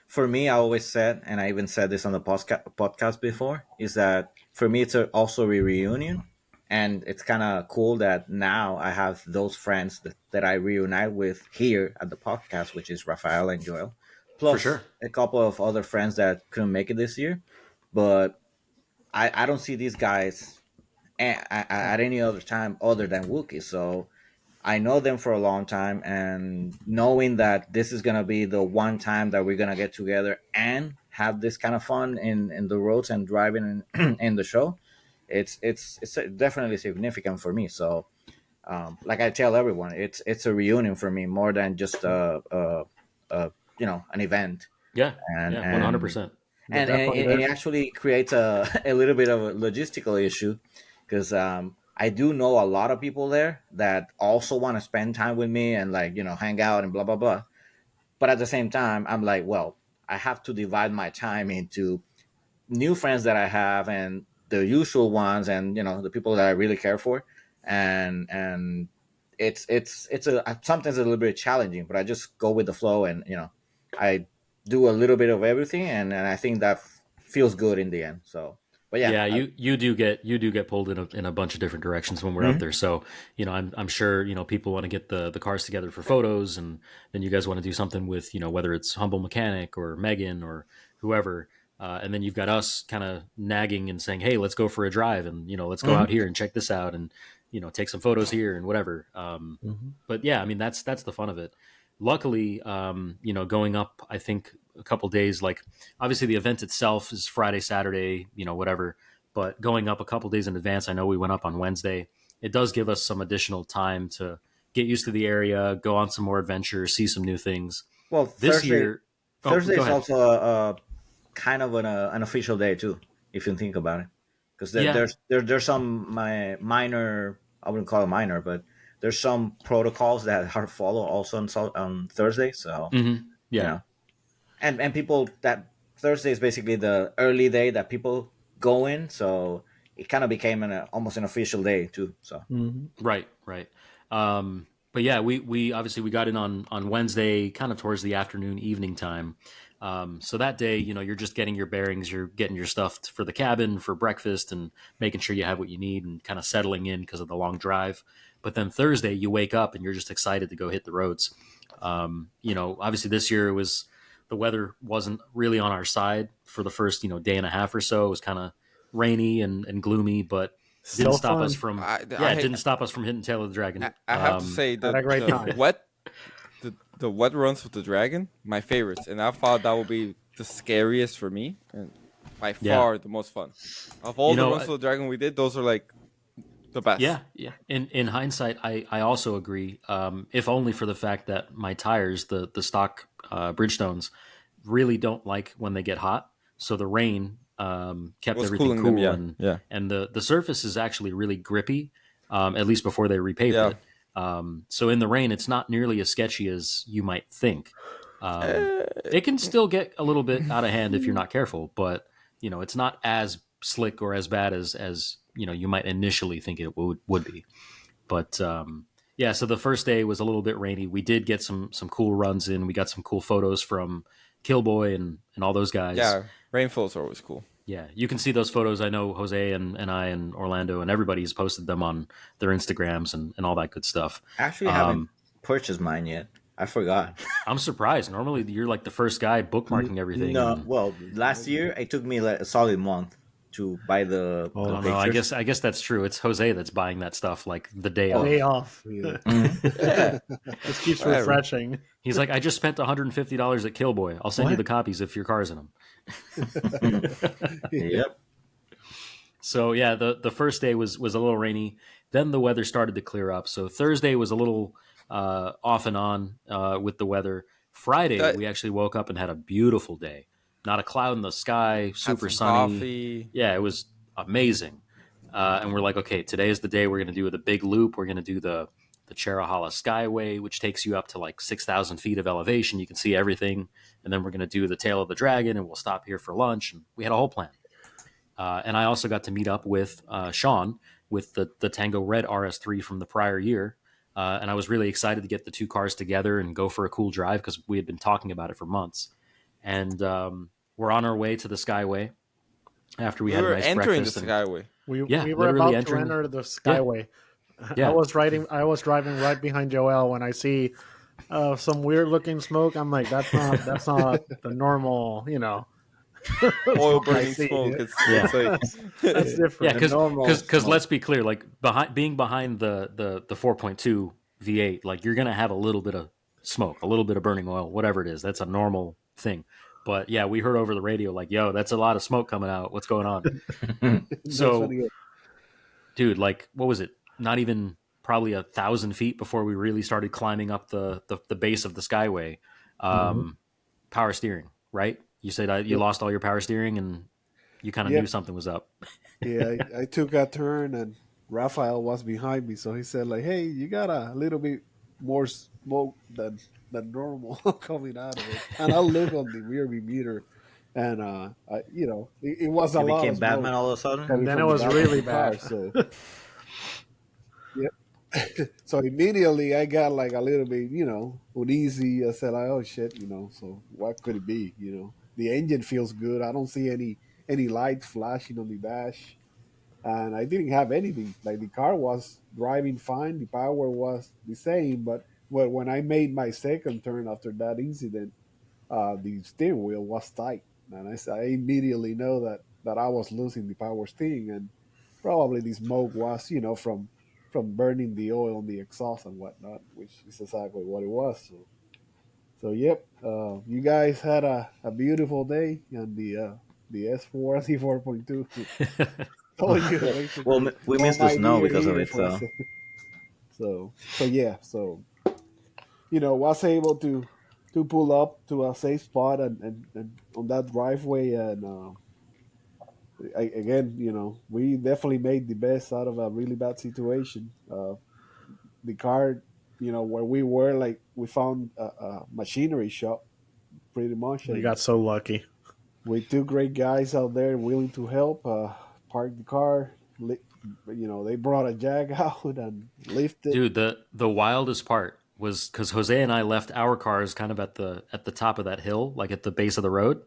Speaker 3: For me, I always said, and I even said this on the podcast before, is that for me, it's also a reunion. And it's kind of cool that now I have those friends that I reunite with here at the podcast, which is Rafael and Joel,
Speaker 1: for
Speaker 3: plus
Speaker 1: sure.
Speaker 3: a couple of other friends that couldn't make it this year. But I don't see these guys at any other time other than Wookies. So I know them for a long time, and knowing that this is gonna be the one time that we're gonna get together and have this kind of fun in the roads and driving in the show, it's definitely significant for me. So, like I tell everyone, it's a reunion for me more than just an event,
Speaker 1: Yeah.
Speaker 3: and
Speaker 1: Yeah.
Speaker 3: and
Speaker 1: 100%.
Speaker 2: Yeah,
Speaker 3: and, and,
Speaker 2: definitely.
Speaker 3: and it actually creates a little bit of a logistical issue because I do know a lot of people there that also want to spend time with me and hang out and blah blah blah. But at the same time, I'm like, well, I have to divide my time into new friends that I have and the usual ones, and the people that I really care for, and it's a sometimes a little bit challenging, but I just go with the flow, and I do a little bit of everything, and I think that feels good in the end. So, but yeah,
Speaker 1: Yeah, you do get pulled in a bunch of different directions when we're out
Speaker 3: Mhm.
Speaker 1: there. So I'm sure people want to get the cars together for photos, and then you guys want to do something with whether it's Humble Mechanic or Megan or whoever, and then you've got us kind of nagging and saying, hey, let's go for a drive, and let's go out
Speaker 3: Mhm.
Speaker 1: here and check this out, and take some photos here and whatever.
Speaker 2: Mhm.
Speaker 1: But yeah, I mean that's the fun of it. Luckily, going up, I think a couple days, like obviously the event itself is Friday, Saturday, whatever. But going up a couple days in advance, I know we went up on Wednesday. It does give us some additional time to get used to the area, go on some more adventures, see some new things.
Speaker 3: Well,
Speaker 1: This
Speaker 3: Thursday
Speaker 1: year, oh,
Speaker 3: Thursday
Speaker 1: go
Speaker 3: is
Speaker 1: ahead.
Speaker 3: also a kind of an official day too, if you think about it, because
Speaker 1: Yeah,
Speaker 3: there's some my minor, I wouldn't call it minor, but there's some protocols that are followed also on Thursday. So you
Speaker 1: yeah.
Speaker 3: know, and people that Thursday is basically the early day that people go in, so it kind of became almost an official day too. So
Speaker 2: Mhm.
Speaker 1: Right, right. But yeah, we obviously we got in on Wednesday, kind of towards the afternoon, evening time. So that day, you're just getting your bearings, you're getting your stuff for the cabin for breakfast, and making sure you have what you need, and kind of settling in because of the long drive. But then Thursday, you wake up and you're just excited to go hit the roads. Obviously this year was the weather wasn't really on our side for the first day and a half or so. It was kind of rainy and gloomy, but didn't
Speaker 2: Still
Speaker 1: stop us
Speaker 2: fun.
Speaker 1: from
Speaker 4: I
Speaker 1: yeah, it
Speaker 4: I
Speaker 1: didn't stop us from hitting Tail of the Dragon.
Speaker 4: I have to say
Speaker 2: Had a great
Speaker 4: the
Speaker 2: time.
Speaker 4: wet runs with the dragon, my favorites, and I thought that would be the scariest for me, and by
Speaker 1: Yeah,
Speaker 4: far the most fun. Of all
Speaker 1: you
Speaker 4: the
Speaker 1: know,
Speaker 4: runs with the dragon we did, those are like the best.
Speaker 1: yeah. In hindsight, I also agree. If only for the fact that my tires, the stock Bridgestones, really don't like when they get hot. So the rain kept
Speaker 4: Was
Speaker 1: everything
Speaker 4: cooling them,
Speaker 1: cool,
Speaker 4: yeah,
Speaker 1: and
Speaker 4: yeah,
Speaker 1: the surface is actually really grippy. At least before they repaved
Speaker 4: yeah.
Speaker 1: it. So in the rain, it's not nearly as sketchy as you might think.
Speaker 4: Uh,
Speaker 1: It can still get a little bit out of hand if you're not careful, but it's not as slick or as bad as you might initially think it would be. But yeah, so the first day was a little bit rainy. We did get some cool runs in. We got some cool photos from Killboy and all those guys.
Speaker 4: yeah, rainfalls are always cool.
Speaker 1: Yeah, you can see those photos. I know Jose and I and Orlando and everybody's posted them on their Instagrams and all that good stuff.
Speaker 3: I actually haven't
Speaker 1: Um,
Speaker 3: purchased mine yet. I forgot.
Speaker 1: I'm surprised. Normally, you're like the first guy bookmarking everything,
Speaker 3: No,
Speaker 1: and
Speaker 3: well, last year it took me like a solid month to buy the
Speaker 2: Oh,
Speaker 1: Oh no,
Speaker 3: pictures.
Speaker 1: I guess that's true. It's Jose that's buying that stuff like the day
Speaker 4: Oh,
Speaker 2: day
Speaker 1: of.
Speaker 2: off.
Speaker 5: Yeah.
Speaker 4: yeah,
Speaker 2: This keeps
Speaker 4: whatever.
Speaker 2: refreshing.
Speaker 1: He's like, I just spent $150 at Killboy. I'll send you
Speaker 2: What?
Speaker 1: the copies if your car's in them.
Speaker 3: Yep.
Speaker 1: So yeah, the first day was a little rainy. Then the weather started to clear up. So Thursday was a little off and on with the weather. Friday
Speaker 4: That
Speaker 1: we actually woke up and had a beautiful day. Not a cloud in the sky,
Speaker 4: had
Speaker 1: super
Speaker 4: some
Speaker 1: sunny.
Speaker 4: coffee.
Speaker 1: Yeah, it was amazing. And we're like, okay, today is the day we're going to do the big loop. We're going to do the Cherahala Skyway, which takes you up to like 6,000 feet of elevation. You can see everything. And then we're going to do the Tail of the Dragon, and we'll stop here for lunch. And we had a whole plan. And I also got to meet up with Sean with the Tango Red RS3 from the prior year. And I was really excited to get the two cars together and go for a cool drive because we had been talking about it for months. And we're on our way to the Skyway after we
Speaker 4: We
Speaker 1: had a
Speaker 4: were
Speaker 1: nice
Speaker 4: entering the
Speaker 1: breakfast. And
Speaker 4: Skyway.
Speaker 1: yeah,
Speaker 2: We were
Speaker 1: literally
Speaker 2: about to
Speaker 1: entering.
Speaker 2: enter the
Speaker 1: Yeah,
Speaker 2: Skyway.
Speaker 1: yeah.
Speaker 2: I was driving right behind Joel when I see some weird looking smoke. I'm like, that's not the normal,
Speaker 4: Oil
Speaker 2: smoke I
Speaker 4: burning
Speaker 2: see.
Speaker 4: smoke.
Speaker 1: Yeah.
Speaker 4: It's like
Speaker 2: That's different.
Speaker 1: Yeah,
Speaker 3: The normal
Speaker 1: because
Speaker 3: smoke.
Speaker 1: let's be clear, like being behind the 4.2 V8, like you're gonna have a little bit of smoke, a little bit of burning oil, whatever it is. That's a normal thing. But yeah, we heard over the radio like, "Yo, that's a lot of smoke coming out. What's going on?" So,
Speaker 5: Definitely.
Speaker 1: dude, like, what was it? Not even probably 1,000 feet before we really started climbing up the base of the Skyway. Power steering, right? You said you
Speaker 5: Yep.
Speaker 1: lost all your power steering, and you kind of knew
Speaker 5: Yep.
Speaker 1: something was up.
Speaker 5: Yeah, I took a turn and Raphael was behind me, so he said like, "Hey, you got a little bit more smoke than normal coming out of it." And I look on the rear view mirror, and it was a
Speaker 3: You
Speaker 5: lot of
Speaker 3: became
Speaker 5: smoke
Speaker 3: Batman all of a sudden.
Speaker 5: coming
Speaker 2: Then it
Speaker 5: from the
Speaker 2: was
Speaker 5: back of
Speaker 2: really
Speaker 5: the car.
Speaker 2: bad.
Speaker 5: So yeah, so immediately I got like a little bit, uneasy. I said like, "Oh shit," So what could it be? The engine feels good. I don't see any lights flashing on the dash, and I didn't have anything. Like the car was driving fine, the power was the same, but when I made my second turn after that incident, the steering wheel was tight, and I immediately know that I was losing the power steering, and probably the smoke was from burning the oil on the exhaust and whatnot, which is exactly what it was. So yep, you guys had a beautiful day, and the S4 C4.2. Told you
Speaker 3: Well,
Speaker 5: basically
Speaker 3: we
Speaker 5: on
Speaker 3: missed the
Speaker 5: my
Speaker 3: snow
Speaker 5: ear
Speaker 3: because of
Speaker 5: here
Speaker 3: it.
Speaker 5: for a
Speaker 3: So
Speaker 5: second. So yeah, was able to pull up to a safe spot and on that driveway, and again, we definitely made the best out of a really bad situation. The car, where we were, like we found a machinery shop pretty much,
Speaker 2: We
Speaker 5: and
Speaker 2: got so lucky.
Speaker 5: with two great guys out there willing to help, park the car. They brought a jag out and lifted.
Speaker 1: Dude, the wildest part was because Jose and I left our cars kind of at the top of that hill, like at the base of the road,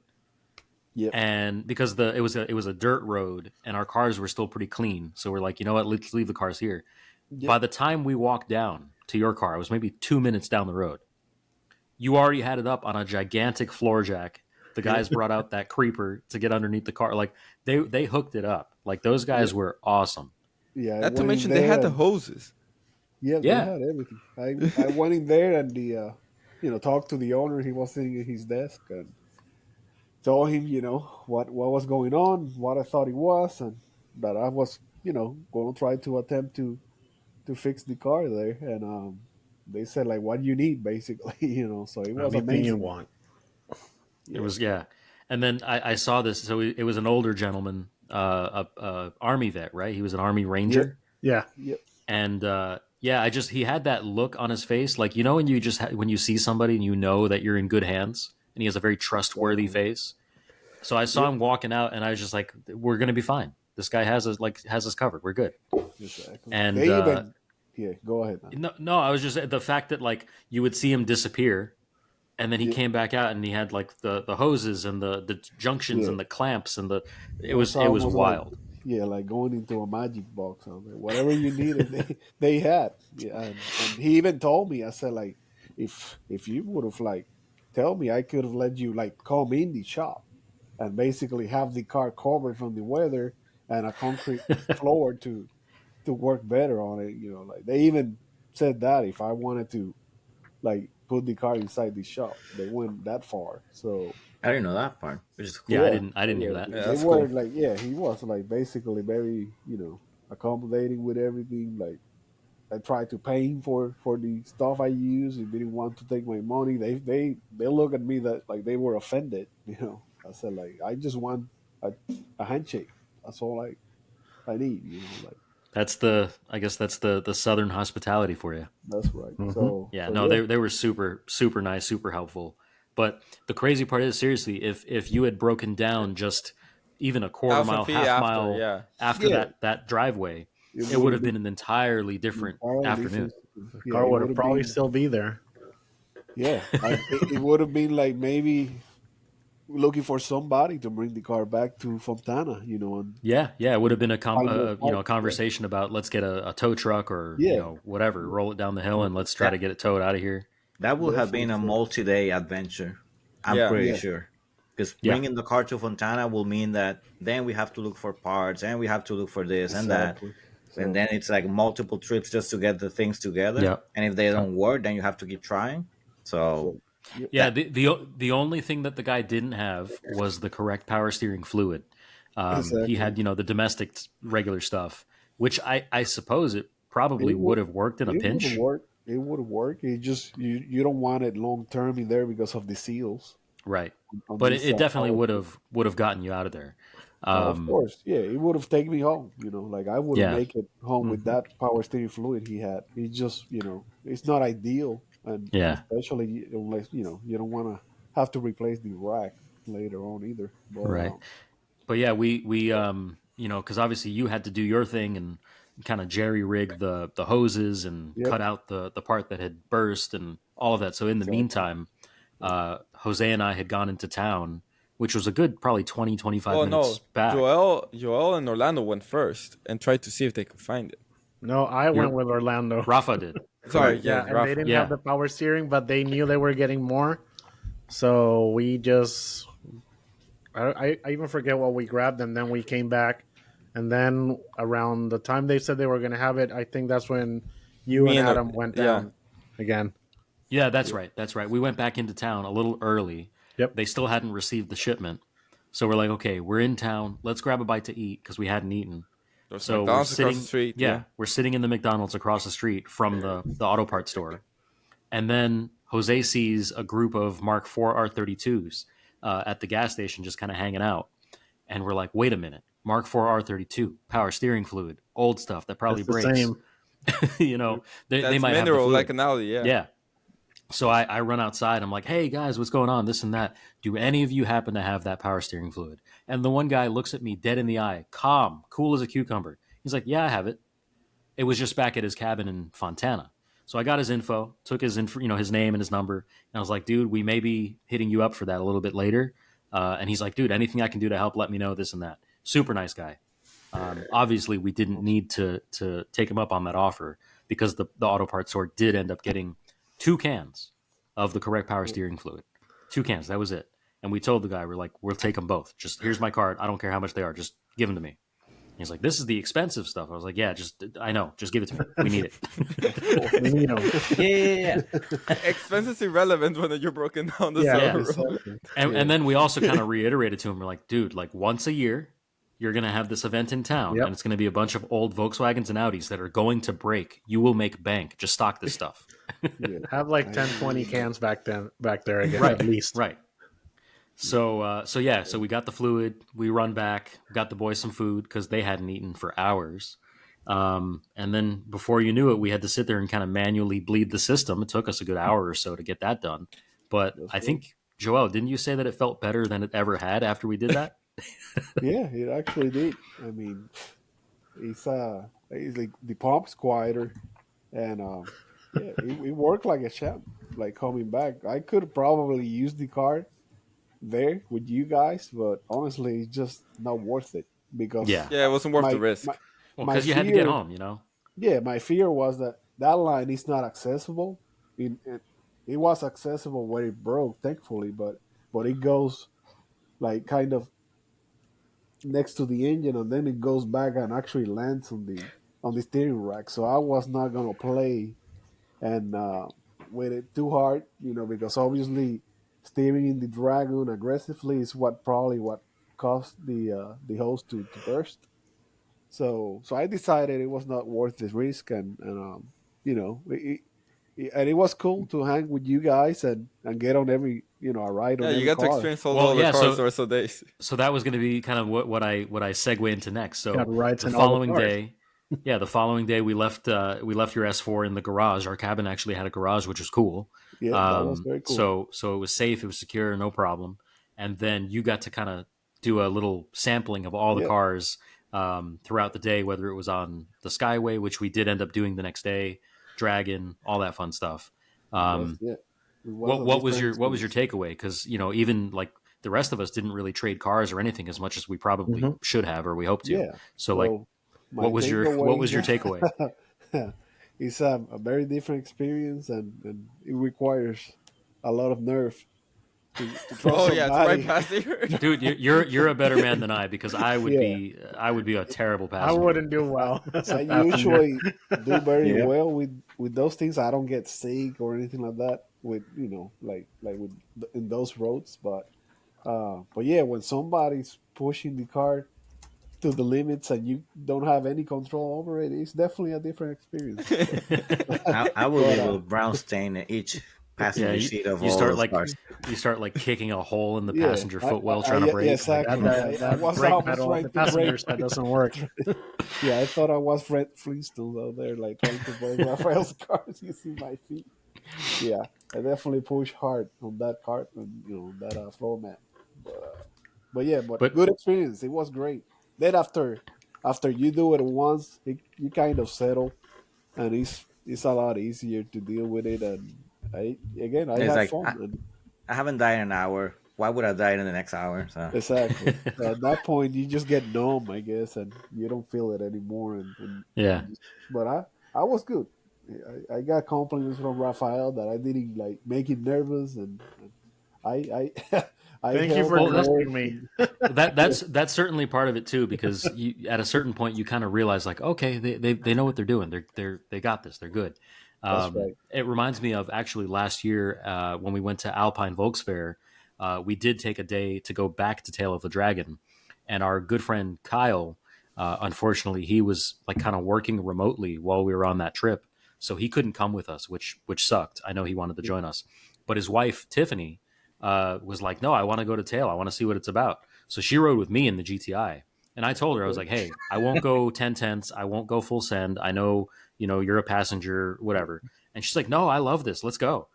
Speaker 5: Yep.
Speaker 1: and because it was a dirt road, and our cars were still pretty clean, so we're like, you know what, let's leave the cars here.
Speaker 5: Yep.
Speaker 1: By the time we walked down to your car, it was maybe 2 minutes down the road. You already had it up on a gigantic floor jack. The guys brought out that creeper to get underneath the car. Like they hooked it up. Like those guys
Speaker 5: Yep.
Speaker 1: were awesome.
Speaker 5: Yeah, I
Speaker 4: not to
Speaker 5: went in
Speaker 4: mention they
Speaker 5: there
Speaker 4: had the
Speaker 5: and
Speaker 4: hoses.
Speaker 5: yeah, they
Speaker 1: Yeah,
Speaker 5: had everything. I went in there and talked to the owner. He was sitting at his desk and told him, what was going on, what I thought it was, and that I was, going to try to attempt to fix the car there. And they said like, what you need, basically, So it was
Speaker 2: Anything you
Speaker 5: amazing.
Speaker 2: want.
Speaker 1: it
Speaker 5: Yeah.
Speaker 1: was. Yeah, and then I saw this. So it was an older gentleman, a army vet, right? He was an army ranger,
Speaker 2: Yeah.
Speaker 5: Yep.
Speaker 1: and yeah, he had that look on his face, like when you when you see somebody and you know that you're in good hands, and he has a very trustworthy
Speaker 5: Exactly.
Speaker 1: face. So I saw
Speaker 5: Yep.
Speaker 1: him walking out, and I was just like, "We're gonna be fine. This guy has us covered. We're good."
Speaker 5: Exactly.
Speaker 1: And
Speaker 5: They even yeah. Go ahead, man.
Speaker 1: no, I was just the fact that like you would see him disappear, and then he
Speaker 5: Yep.
Speaker 1: came back out, and he had like the hoses and the junctions
Speaker 5: Yeah.
Speaker 1: and the clamps and
Speaker 5: It was
Speaker 1: it was
Speaker 5: almost like
Speaker 1: wild.
Speaker 5: like going into a magic box. I was like, whatever you needed, they had. Yeah, and he even told me. I said like, if you would have like tell me, I could have let you like come in the shop and basically have the car covered from the weather, and a concrete floor to work better on it. You know, like they even said that if I wanted to like put the car inside the shop, they went that far. So
Speaker 3: I didn't know that part, which is
Speaker 1: Yeah,
Speaker 3: cool.
Speaker 1: I
Speaker 5: yeah,
Speaker 1: didn't. I didn't hear
Speaker 5: yeah,
Speaker 1: that.
Speaker 4: Yeah,
Speaker 5: they
Speaker 4: that's
Speaker 5: were
Speaker 4: cool.
Speaker 5: like, yeah, he was like basically very, accommodating with everything. Like I tried to pay him for the stuff I use. He didn't want to take my money. They look at me that like they were offended. You know, I said like I just want a, a handshake. That's all I need. You know, like
Speaker 1: That's the. I guess that's the southern hospitality for you.
Speaker 5: that's right.
Speaker 2: Hmm.
Speaker 1: Yeah,
Speaker 5: So
Speaker 1: no,
Speaker 5: yeah,
Speaker 1: they were super nice, super helpful. But the crazy part is, seriously, if you had broken down just even a quarter
Speaker 4: 1,000
Speaker 1: mile,
Speaker 4: feet
Speaker 1: half
Speaker 4: after,
Speaker 1: mile
Speaker 4: yeah.
Speaker 1: after
Speaker 5: yeah,
Speaker 1: that driveway,
Speaker 5: it
Speaker 1: it would
Speaker 5: would have
Speaker 1: have been
Speaker 5: been
Speaker 1: an entirely different
Speaker 5: entirely
Speaker 1: afternoon.
Speaker 5: different.
Speaker 2: The
Speaker 5: Yeah,
Speaker 2: car
Speaker 5: it
Speaker 2: would
Speaker 5: would
Speaker 2: have
Speaker 5: have
Speaker 2: probably
Speaker 5: been.
Speaker 2: still be there.
Speaker 5: Yeah, it would have been like maybe looking for somebody to bring the car back to Fontana. You know, and
Speaker 1: Yeah, it would have been
Speaker 5: find more
Speaker 1: a
Speaker 5: parts. Yeah,
Speaker 1: conversation about let's get a tow truck or
Speaker 5: yeah,
Speaker 1: whatever,
Speaker 5: yeah,
Speaker 1: roll it down the hill and let's try to
Speaker 3: That
Speaker 1: get it towed out of here.
Speaker 3: that would
Speaker 5: yeah,
Speaker 3: have
Speaker 5: for
Speaker 3: been a
Speaker 5: sure.
Speaker 3: multi-day adventure. I'm
Speaker 4: Yeah.
Speaker 3: pretty
Speaker 5: Yeah,
Speaker 3: sure. Because
Speaker 1: Yeah,
Speaker 3: bringing the car to Fontana will mean that then we have to look for parts and we have to look for this and that.
Speaker 5: exactly.
Speaker 3: And
Speaker 5: So
Speaker 3: then it's like multiple trips just to get the things together.
Speaker 1: yeah.
Speaker 3: And if they don't work, then you have to keep trying. So
Speaker 5: so yeah,
Speaker 1: Yeah,
Speaker 3: that
Speaker 1: the only thing that the guy didn't have was the correct power steering fluid. He
Speaker 5: exactly.
Speaker 1: had the domestic regular stuff, which I suppose it probably
Speaker 5: It would
Speaker 1: would have worked in a
Speaker 5: it would
Speaker 1: pinch,
Speaker 5: work. It would work. It just you don't want it long term in there because of the seals
Speaker 1: right?
Speaker 5: on
Speaker 1: But
Speaker 5: this
Speaker 1: it definitely
Speaker 5: power steering.
Speaker 1: would have gotten you out of there.
Speaker 5: Of
Speaker 1: Um,
Speaker 5: course, yeah, it would have taken me home. You know, like I would have
Speaker 1: yeah,
Speaker 5: make it home with
Speaker 2: Hmm.
Speaker 5: that power steering fluid he had. It's just it's not ideal, and
Speaker 1: yeah,
Speaker 5: especially unless you don't want to have to replace the rack later on either. But
Speaker 1: right. But yeah, we because obviously you had to do your thing and kind of jerry rig the hoses and
Speaker 5: yep,
Speaker 1: cut out the part that had burst and all of that. So in the
Speaker 5: exactly.
Speaker 1: meantime, Jose and I had gone into town, which was a good probably 20-25
Speaker 4: Well,
Speaker 1: minutes
Speaker 4: no,
Speaker 1: back.
Speaker 4: Joel and Orlando went first and tried to see if they could find it.
Speaker 2: No, I went
Speaker 1: Your
Speaker 2: with Orlando.
Speaker 1: Rafa did.
Speaker 4: Sorry,
Speaker 3: correct.
Speaker 2: Yeah,
Speaker 4: yes,
Speaker 2: and they
Speaker 4: Rafa.
Speaker 2: didn't have
Speaker 1: Yeah.
Speaker 2: the power steering, but they knew they were getting more. So we just, I even forget what we grabbed, and then we came back. And then around the time they said they were going to have it, I think that's when you
Speaker 4: Me
Speaker 2: and
Speaker 4: and
Speaker 2: Adam went
Speaker 4: yeah,
Speaker 2: down again.
Speaker 1: Yeah, that's right. That's right. We went back into town a little early.
Speaker 2: Yep.
Speaker 1: They still hadn't received the shipment. So we're like, okay, we're in town. Let's grab a bite to eat because we hadn't eaten.
Speaker 4: there's
Speaker 1: So we're
Speaker 4: McDonald's across the
Speaker 1: sitting,
Speaker 4: street.
Speaker 1: yeah,
Speaker 4: Yeah,
Speaker 1: we're sitting in the McDonald's across the street from the auto parts store. And then Jose sees a group of Mark IV R32s at the gas station just kind of hanging out. And we're like, wait a minute, Mark IV R32, power steering fluid, old stuff that probably
Speaker 2: It's the
Speaker 1: breaks.
Speaker 2: same.
Speaker 1: They
Speaker 4: that's
Speaker 1: might have the
Speaker 4: mineral like
Speaker 1: fluid.
Speaker 4: an alley. Yeah,
Speaker 1: Yeah. So I run outside. I'm like, hey guys, what's going on? This and that. Do any of you happen to have that power steering fluid? And the one guy looks at me dead in the eye, calm, cool as a cucumber. He's like, yeah, I have it. It was just back at his cabin in Fontana. So I got his info, took his his name and his number, and I was like, dude, we may be hitting you up for that a little bit later. And he's like, dude, anything I can do to help, let me know. This and that. Super nice guy. Obviously, we didn't need to take him up on that offer because the auto parts store did end up getting 2 cans of the correct power steering fluid. 2 cans. That was it. And we told the guy, we're like, we'll take them both. Just here's my card. I don't care how much they are. Just give them to me. He's like, this is the expensive stuff. I was like, yeah, just I know. Just give it to me. We need
Speaker 2: We
Speaker 1: it.
Speaker 2: need them.
Speaker 3: Yeah.
Speaker 4: expense is irrelevant when you're broken down the
Speaker 2: Yeah,
Speaker 4: side
Speaker 1: Yeah.
Speaker 4: of the road.
Speaker 5: Exactly.
Speaker 1: and,
Speaker 5: Yeah.
Speaker 1: and then we also kind of reiterated to him, we're like, dude, like once a year, you're going to have this event in town,
Speaker 2: Yep.
Speaker 1: and it's going to be a bunch of old Volkswagens and Audis that are going to break. You will make bank. Just stock this stuff.
Speaker 5: Yeah.
Speaker 2: Have like
Speaker 5: I
Speaker 2: 10, 20
Speaker 5: agree.
Speaker 2: cans back there again,
Speaker 1: Right.
Speaker 2: at least.
Speaker 1: Right. So we got the fluid. We run back, got the boys some food because they hadn't eaten for hours. And then before you knew it, we had to sit there and kind of manually bleed the system. It took us a good hour or so to get that done. But
Speaker 5: That's
Speaker 1: I
Speaker 5: right.
Speaker 1: think, Joel, didn't you say that it felt better than it ever had after we did that?
Speaker 5: Yeah, it actually did. I mean, it's like the pump's quieter, and yeah, it worked like a champ. Like coming back, I could probably use the car there with you guys, but honestly, it's just not worth it because
Speaker 1: Yeah.
Speaker 4: Yeah, it wasn't worth the
Speaker 5: my
Speaker 4: risk.
Speaker 5: my
Speaker 1: Well,
Speaker 5: my
Speaker 1: because you had to get
Speaker 5: fear,
Speaker 1: home, you know?
Speaker 5: yeah, my fear was that that line is not accessible. It was accessible where it broke, thankfully, but it goes like kind of next to the engine, and then it goes back and actually lands on the steering rack. So I was not gonna play and with it too hard, because obviously steering in the Dragon aggressively is what caused the hose to burst. So I decided it was not worth the risk, and you know, and it was cool to hang with you guys and get on a ride
Speaker 4: Yeah,
Speaker 5: on
Speaker 4: you
Speaker 5: every
Speaker 4: got to
Speaker 5: car.
Speaker 4: experience all the
Speaker 1: Well,
Speaker 4: other
Speaker 1: yeah.
Speaker 4: cars the rest of the days.
Speaker 1: So that was going to be kind of what I segue into next.
Speaker 2: Got
Speaker 1: So
Speaker 2: rides
Speaker 1: the
Speaker 2: in all the
Speaker 1: following
Speaker 2: cars.
Speaker 1: day, yeah, the following day we left your S4 in the garage. Our cabin actually had a garage, which was cool.
Speaker 5: Yeah, that was very cool.
Speaker 1: So it was safe, it was secure, no problem. And then you got to kind of do a little sampling of all the
Speaker 5: Yeah,
Speaker 1: cars throughout the day, whether it was on the Skyway, which we did end up doing the next day, Dragon, all that fun stuff.
Speaker 5: it was.
Speaker 1: Um,
Speaker 5: Yeah, it was
Speaker 1: what
Speaker 5: a
Speaker 1: what was
Speaker 5: different
Speaker 1: your
Speaker 5: experience.
Speaker 1: takeaway? Because even like the rest of us didn't really trade cars or anything as much as we probably
Speaker 2: Mhm.
Speaker 1: should have or we hope to.
Speaker 5: Yeah.
Speaker 1: So like,
Speaker 5: So my
Speaker 1: what was your
Speaker 5: takeaway
Speaker 1: takeaway?
Speaker 5: is a very different experience, and it requires a lot of nerve to throw
Speaker 4: Oh yeah, it's right
Speaker 5: somebody.
Speaker 4: past here.
Speaker 1: Dude, you're a better man than I, because
Speaker 5: Yeah,
Speaker 1: I would be a terrible
Speaker 2: I
Speaker 1: passenger.
Speaker 2: wouldn't do well as
Speaker 5: I
Speaker 2: a passenger.
Speaker 5: usually do very
Speaker 3: Yeah.
Speaker 5: well with those things. I don't get sick or anything like that with like with in those roads. But yeah, when somebody's pushing the car to the limits and you don't have any control over it, it's definitely a different experience.
Speaker 3: I will
Speaker 5: But
Speaker 3: leave a brown stain in each
Speaker 1: Yeah,
Speaker 3: passenger seat of
Speaker 1: you
Speaker 3: all
Speaker 1: start
Speaker 3: those cars.
Speaker 1: kicking a hole in the
Speaker 5: yeah,
Speaker 1: passenger footwell trying to
Speaker 5: yeah,
Speaker 1: brake. Like,
Speaker 5: exactly.
Speaker 2: That
Speaker 5: I was
Speaker 2: brake
Speaker 5: almost
Speaker 2: pedal,
Speaker 5: trying
Speaker 2: the
Speaker 5: to brake.
Speaker 2: passenger side doesn't work.
Speaker 5: Yeah, I thought I was Fred Flintstone out there, like trying to brake Raphael's cars using my feet. Yeah, I definitely push hard on that cart and that floor mat. But yeah, but
Speaker 1: but
Speaker 5: good experience. It was great. Then after you do it once, you kind of settle, and it's a lot easier to deal with it. And I
Speaker 3: It's
Speaker 5: had
Speaker 3: like
Speaker 5: fun. And
Speaker 3: I haven't died in an hour. Why would I die in the next hour? So
Speaker 5: exactly. At that point, you just get numb, I guess, and you don't feel it anymore.
Speaker 1: yeah,
Speaker 5: But I was good. I got compliments from Rafael that I didn't like make him nervous, and I I
Speaker 2: Thank you
Speaker 5: held
Speaker 2: for
Speaker 5: my
Speaker 1: Well, that's-
Speaker 5: nerve.
Speaker 2: trusting me.
Speaker 1: that's certainly part of it too, because at a certain point you kind of realize like, okay, they know what they're doing. They got this. They're good.
Speaker 5: That's right.
Speaker 1: It reminds me of actually last year when we went to Alpine Volksfair. We did take a day to go back to Tail of the Dragon, and our good friend Kyle, unfortunately, he was like kind of working remotely while we were on that trip, so he couldn't come with us, which sucked. I know he wanted to join us, but his wife Tiffany was like, "No, I want to go to Tail. I want to see what it's about." So she rode with me in the GTI, and I told her I was like, "Hey, I won't go 10 tenths. I won't go full send. I know you're a passenger, whatever." And she's like, "No, I love this. Let's go."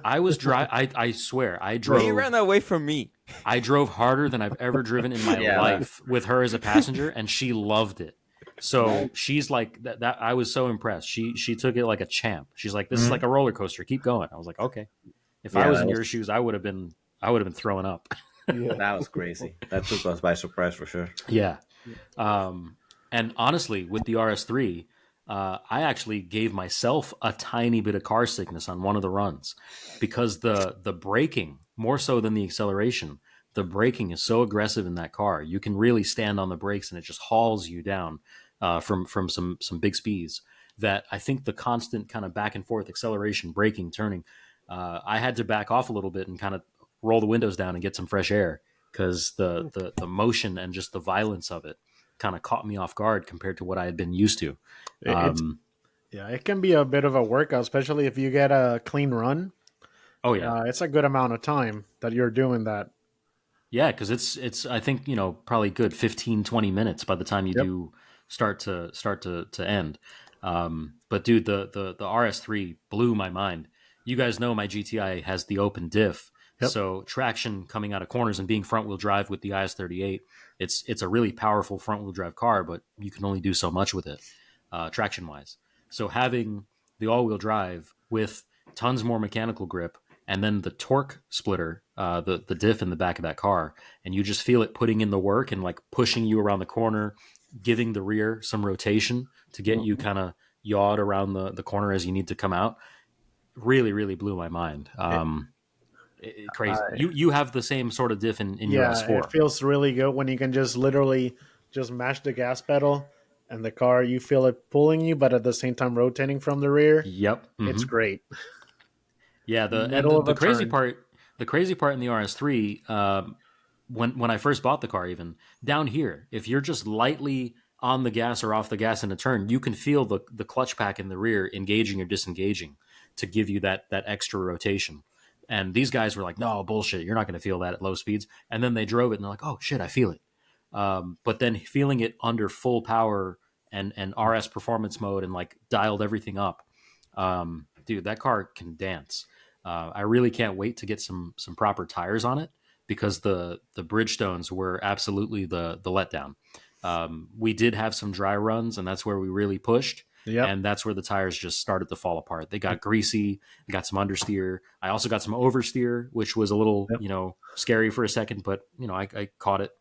Speaker 1: I swear,
Speaker 4: He
Speaker 1: drove.
Speaker 4: ran away from me.
Speaker 1: I drove harder than I've ever driven in my
Speaker 3: Yeah,
Speaker 1: life with her as a passenger, and she loved it. So
Speaker 5: Nice.
Speaker 1: she's like that. I was so impressed. She took it like a champ. She's like, "This is
Speaker 3: Mhm.
Speaker 1: like a roller coaster. Keep going." I was like, "Okay." If I
Speaker 3: yeah,
Speaker 1: was in your shoes, I would have been throwing up.
Speaker 5: Yeah.
Speaker 3: that was crazy. That took us by surprise for sure.
Speaker 1: Yeah. And honestly, with the RS3, I actually gave myself a tiny bit of car sickness on one of the runs, because the braking, more so than the acceleration, the braking is so aggressive in that car. You can really stand on the brakes, and it just hauls you down from some big speeds. That I think the constant kind of back and forth acceleration, braking, turning, I had to back off a little bit and kind of roll the windows down and get some fresh air, because the motion and just the violence of it kind of caught me off guard compared to what I had been used to.
Speaker 2: It's yeah, it can be a bit of a workout, especially if you get a clean run.
Speaker 1: Oh yeah,
Speaker 2: It's a good amount of time that you're doing that.
Speaker 1: yeah, because it's I think probably good 15-20 minutes by the time you
Speaker 2: Yep.
Speaker 1: do start to end. But dude, the RS3 blew my mind. You guys know my GTI has the open diff,
Speaker 2: Yep.
Speaker 1: so traction coming out of corners and being front wheel drive with the IS38, it's a really powerful front wheel drive car, but you can only do so much with it traction wise. So having the all wheel drive with tons more mechanical grip, and then the torque splitter, the diff in the back of that car, and you just feel it putting in the work and like pushing you around the corner, giving the rear some rotation to get you kind of yawed around the corner as you need to come out. Really, really blew my mind. Crazy. You have the same sort of diff in your
Speaker 2: Yeah,
Speaker 1: S4.
Speaker 2: it feels really good when you can just literally just mash the gas pedal and the car, you feel it pulling you, but at the same time rotating from the rear.
Speaker 1: Yep.
Speaker 2: It's great.
Speaker 1: Yeah.
Speaker 2: Middle of
Speaker 1: The
Speaker 2: a
Speaker 1: crazy
Speaker 2: turn.
Speaker 1: part, in the RS3, when I first bought the car, even down here, if you're just lightly on the gas or off the gas in a turn, you can feel the clutch pack in the rear engaging or disengaging to give you that extra rotation. And these guys were like, "No bullshit, you're not going to feel that at low speeds." And then they drove it, and they're like, "Oh shit, I feel it." But then feeling it under full power and RS performance mode and like dialed everything up, dude, that car can dance. I really can't wait to get some proper tires on it because the Bridgestones were absolutely the letdown. We did have some dry runs, and that's where we really pushed.
Speaker 2: Yep.
Speaker 1: And that's where the tires just started to fall apart. They got greasy. They got some understeer. I also got some oversteer, which was a little,
Speaker 2: Yep.
Speaker 1: scary for a second, but I caught it.